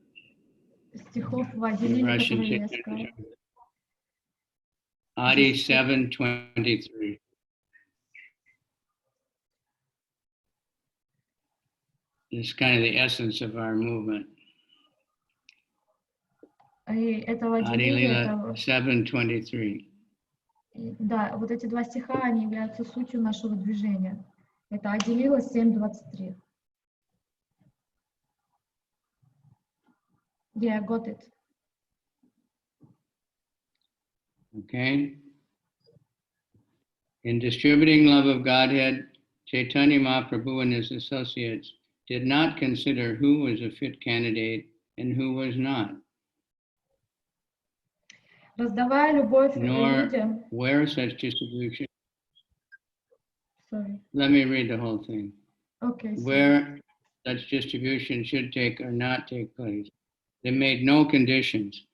стихов в Ади Лиле, которые я искала. Adi 7:23. It's kind of the essence of our movement. И это в Ади Adi Лиле, Lila 7:23. да, вот эти два стиха, они являются сутью нашего движения. Это Ади Лила 7:23. Yeah, I got it. Okay. In distributing love of Godhead, Caitanya Mahaprabhu and his associates did not consider who was a fit candidate and who was not. Раздавая любовь Nor людям. where such distribution. Sorry. Let me read the whole thing. Okay. Where such distribution should take or not take place. They made no conditions.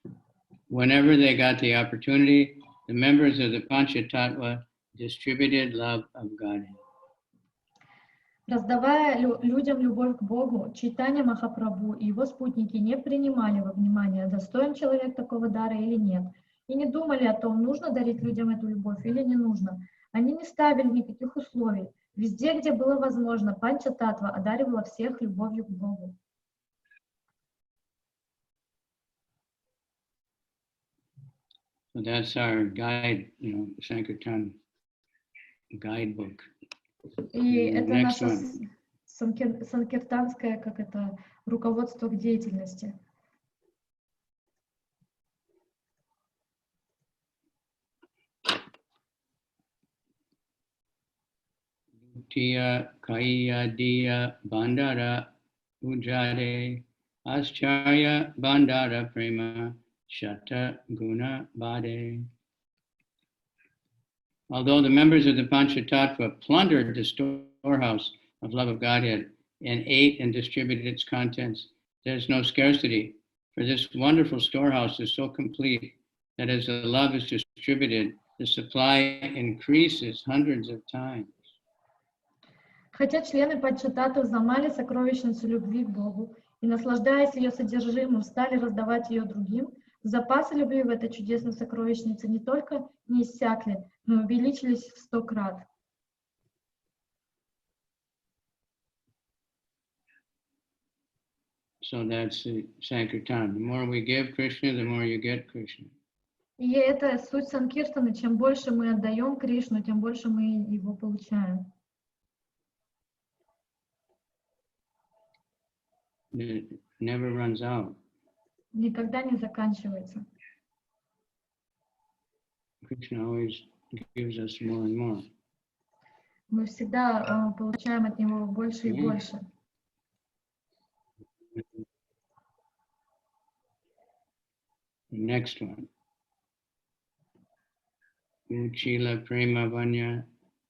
Whenever they got the opportunity, the members of the Panchatattva distributed love of Godhead. Раздавая людям любовь к Богу, Чайтанья Махапрабху и его спутники не принимали во внимание, достоин человек такого дара или нет, и не думали о том, нужно дарить людям эту любовь или не нужно. Они не ставили никаких условий. Везде, где было возможно, Панча-татва одаривала всех любовью к Богу. So that's our guide, Sankirtan guidebook. И это Next наше one. санкиртанское, как это, руководство к деятельности. Tia Kaya Dia Bandara Ujade Ascharya Bandara Prema Shata Guna Bade. Although the members of the Panchatattva plundered the storehouse of love of Godhead and ate and distributed its contents, there is no scarcity, for this wonderful storehouse is so complete that as the love is distributed, the supply increases hundreds of times. Хотя члены Панчататтвы взломали сокровищницу любви к Богу и, наслаждаясь ее содержимым, стали раздавать ее другим, запасы любви в этой чудесной сокровищнице не только не иссякли, но увеличились в 100 крат. So that's the Sankirtan. The more we give Krishna, the more you get Krishna. И это суть Санкиртаны. Чем больше мы отдаем Кришну, тем больше мы его получаем. It never runs out. Никогда не заканчивается. Krishna always gives us more and more. Мы всегда получаем от него больше и больше. Next one. Uchila Prema Vanya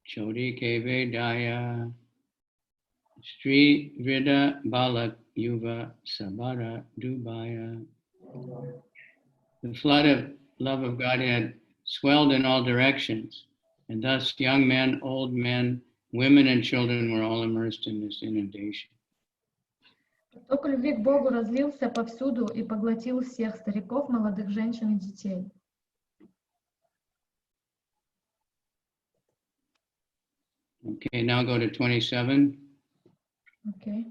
Chodi Keve Daya Sri Vrida Balak Yuva Sabara Dubaya. The flood of love of Godhead swelled in all directions, and thus young men, old men, women, and children were all immersed in this inundation. Поток любви к Богу разлился повсюду и поглотил всех стариков, молодых женщин и детей. Okay, now go to 27. Okay.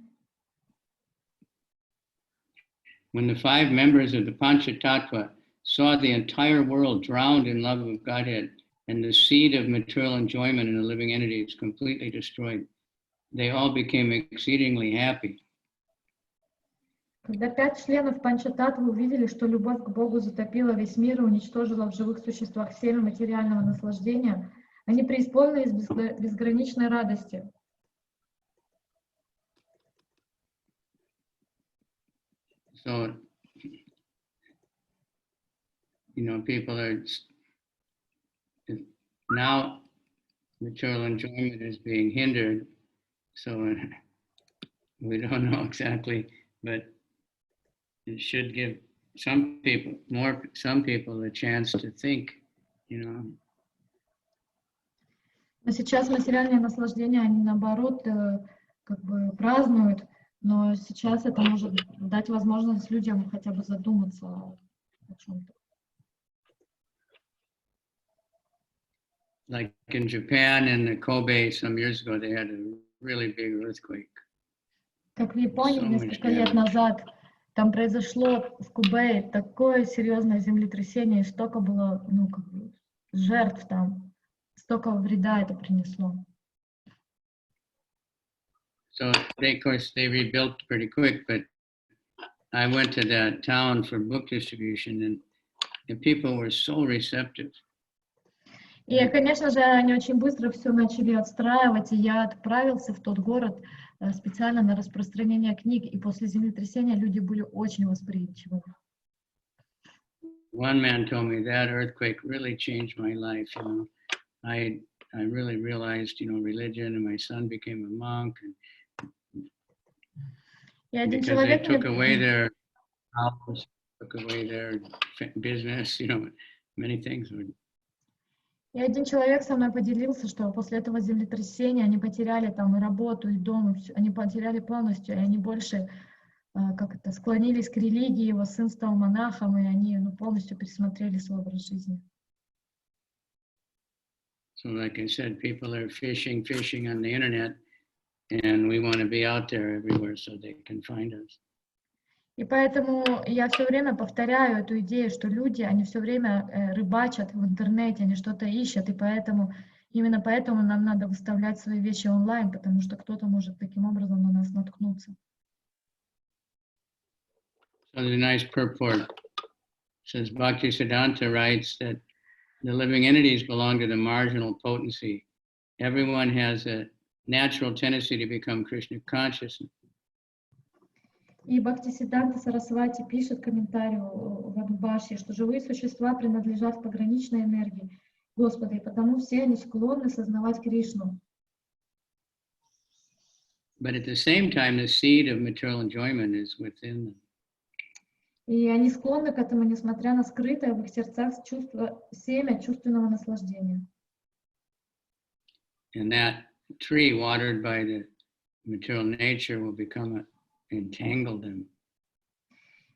When the 5 members of the Panchatattva saw the entire world drowned in love of Godhead and the seed of material enjoyment in the living entities completely destroyed, they all became exceedingly happy. Когда 5 членов Панчататтвы увидели, что любовь к Богу затопила весь мир и уничтожила в живых существах семя материального наслаждения, они преисполнились безграничной радости. So, people are, now material enjoyment is being hindered, so we don't know exactly, but it should give some people a chance to think, Но сейчас материальные наслаждения, они наоборот как бы празднуют, но сейчас это может дать возможность людям хотя бы задуматься о чем-то. Like in Japan and Kobe some years ago, they had a really big earthquake. Как в Японии несколько лет назад там произошло в Кубее такое серьезное землетрясение, и столько было, жертв там, столько вреда это принесло. So of course they rebuilt pretty quick, but I went to that town for book distribution, and the people were so receptive. И, конечно же, они очень быстро все начали отстраивать, и я отправился в тот город специально на распространение книг, и после землетрясения люди были очень восприимчивы. One man told me that earthquake really changed my life. I really realized, religion, and my son became a monk. Because they took away their house, took away their business, many things. И один человек со мной поделился, что после этого землетрясения они потеряли там и работу, и дом, и всё. Они потеряли полностью, и они больше склонились к религии, его сын стал монахом, и они полностью пересмотрели свой образ жизни. So like I said, people are fishing on the internet, and we want to be out there everywhere so they can find us. И поэтому я все время повторяю эту идею, что люди, они все время рыбачат в интернете, они что-то ищут, и именно поэтому нам надо выставлять свои вещи онлайн, потому что кто-то может таким образом на нас наткнуться. So there's a nice purport. It says Bhakti Siddhanta writes that the living entities belong to the marginal potency. Everyone has a natural tendency to become Krishna conscious. И Бхакти Сиддханта Сарасвати пишет комментарий в Адубашье, что живые существа принадлежат пограничной энергии Господа, и потому все они склонны сознавать Кришну. But at the same time, the seed of material enjoyment is within them. И они склонны к этому, несмотря на скрытое в их сердцах семя чувственного наслаждения. And that tree watered by the material nature will entangle them.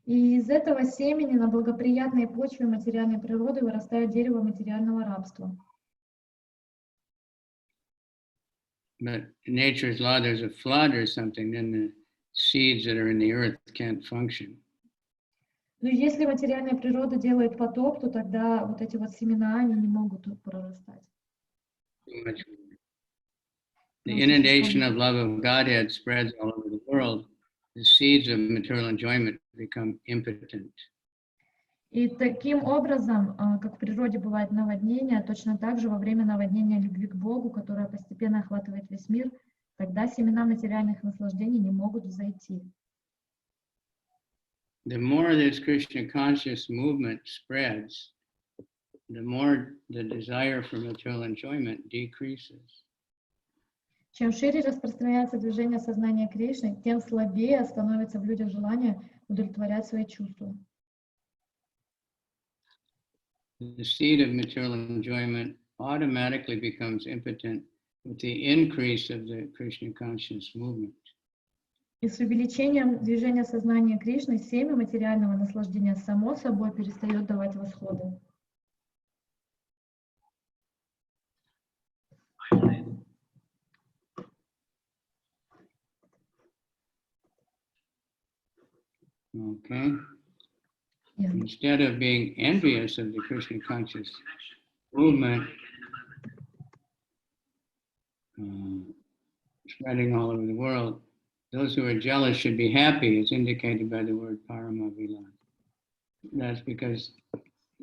И из этого семени на благоприятной почве материальной природы вырастает дерево материального рабства. But in nature's law, there's a flood or something, then the seeds that are in the earth can't function. Но если материальная природа делает потоп, то тогда вот эти вот семена, они не могут прорастать. The inundation of love of Godhead spreads all over the world. The seeds of material enjoyment become impotent. И таким образом, как в природе бывает наводнение, точно так же во время наводнения любви к Богу, которая постепенно охватывает весь мир, тогда семена материальных наслаждений не могут взойти. The more this Krishna conscious movement spreads, the more the desire for material enjoyment decreases. Чем шире распространяется движение сознания Кришны, тем слабее становится в людях желание удовлетворять свои чувства. The seed of material enjoyment automatically becomes impotent with the increase of the Krishna conscious movement. И с увеличением движения сознания Кришны семя материального наслаждения само собой перестает давать восходы. Okay. Yeah. Instead of being envious of the Krishna conscious movement, spreading all over the world, those who are jealous should be happy, as indicated by the word paramavila. That's because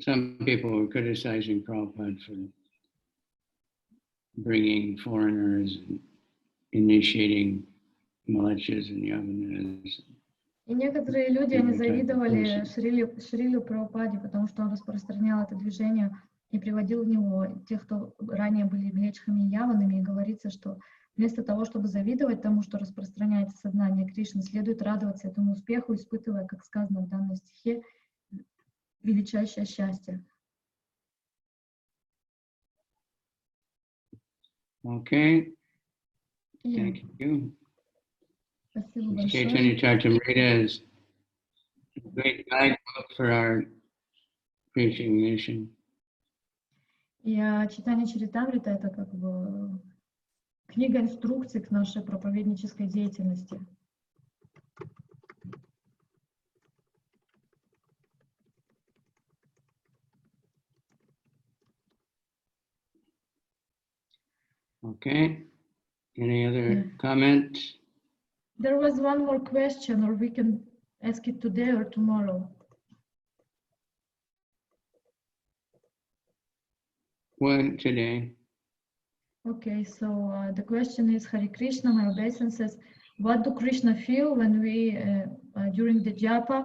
some people were criticizing Prabhupada for bringing foreigners and initiating militias and yavanas. И некоторые люди, они завидовали Шриле Прабхупаде, потому что он распространял это движение и приводил в него тех, кто ранее были млечхами и яванами, и говорится, что вместо того, чтобы завидовать тому, что распространяется сознание Кришны, следует радоваться этому успеху, испытывая, как сказано в данном стихе, величайшее счастье. Okay. Yeah. Thank you. Спасибо большое. Caitanya Caritamrta is a great guidebook for our preaching mission. И читание Чаритамрита — это как бы книга инструкций к нашей проповеднической деятельности. Okay. Any other comments? There was one more question, or we can ask it today or tomorrow. One today. Okay, so the question is, Hare Krishna, my obeisances, what do Krishna feel when we, during the japa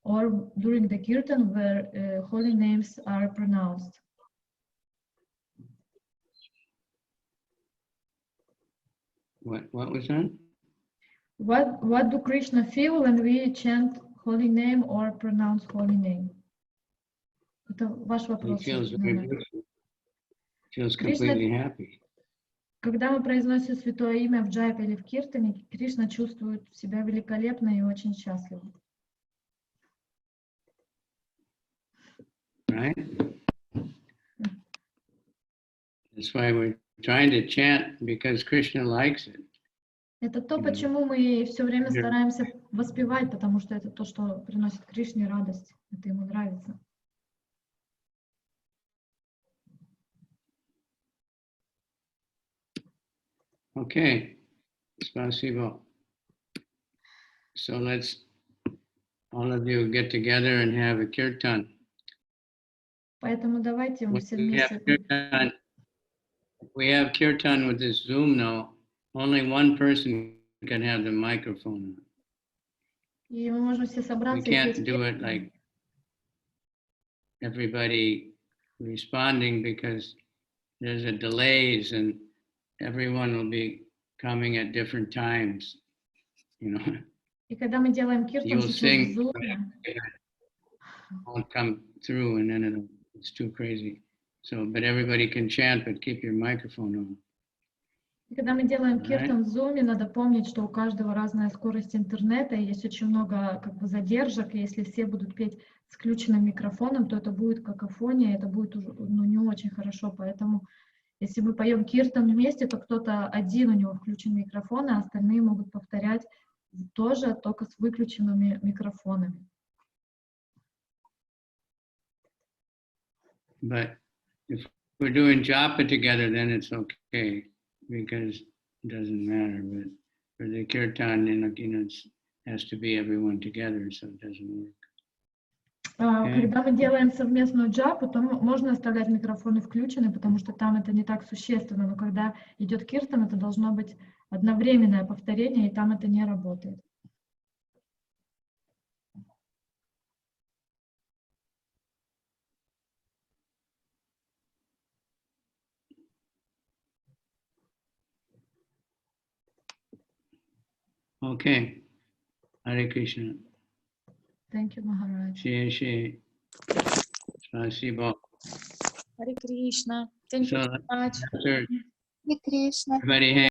or during the kirtan, where holy names are pronounced? What was that? What do Krishna feel when we chant holy name or pronounce holy name? Это ваш He вопрос. feels very good. feels Krishna- completely happy. Когда мы произносим святое имя в джайпе или в киртане, Кришна чувствует себя великолепно и очень счастливо. Right? That's why we're trying to chant, because Krishna likes it. Это то, Мгм. почему мы все время Да. стараемся воспевать, потому что это то, что приносит Кришне радость. Это ему нравится. Okay. Spasibo. So let's all of you get together and have a kirtan. Поэтому давайте мы все We have вместе. kirtan with this Zoom now. Only one person can have the microphone on. И мы можем все We собраться и can't петь do it киртан. like everybody responding, because there's a delays and everyone will be coming at different times. You know, И когда мы делаем киртан you'll сейчас в sing, Zoom, won't come through, and then it's too crazy. So, but everybody can chant, but keep your microphone on. и когда мы делаем Alright. киртан в Zoom, надо помнить, что у каждого разная скорость интернета, и есть очень много задержек, и если все будут петь с включенным микрофоном, то это будет какофония, это будет уже, не очень хорошо, поэтому если мы поем киртан вместе, то кто-то один, у него включен микрофон, а остальные могут повторять тоже, только с выключенными микрофонами. But if we're doing japa together, then it's okay, because it doesn't matter. But for the kirtan, it has to be everyone together, so it doesn't work. Когда мы делаем совместную джапу, то можно оставлять микрофоны включены, потому что там это не так существенно, но когда идет киртан, это должно быть одновременное повторение, и там это не работает. Okay. Hare Krishna. Thank you, Maharaja. Shri. Spasibo. Hare Krishna. Thank you So, so much. after Hare Krishna. everybody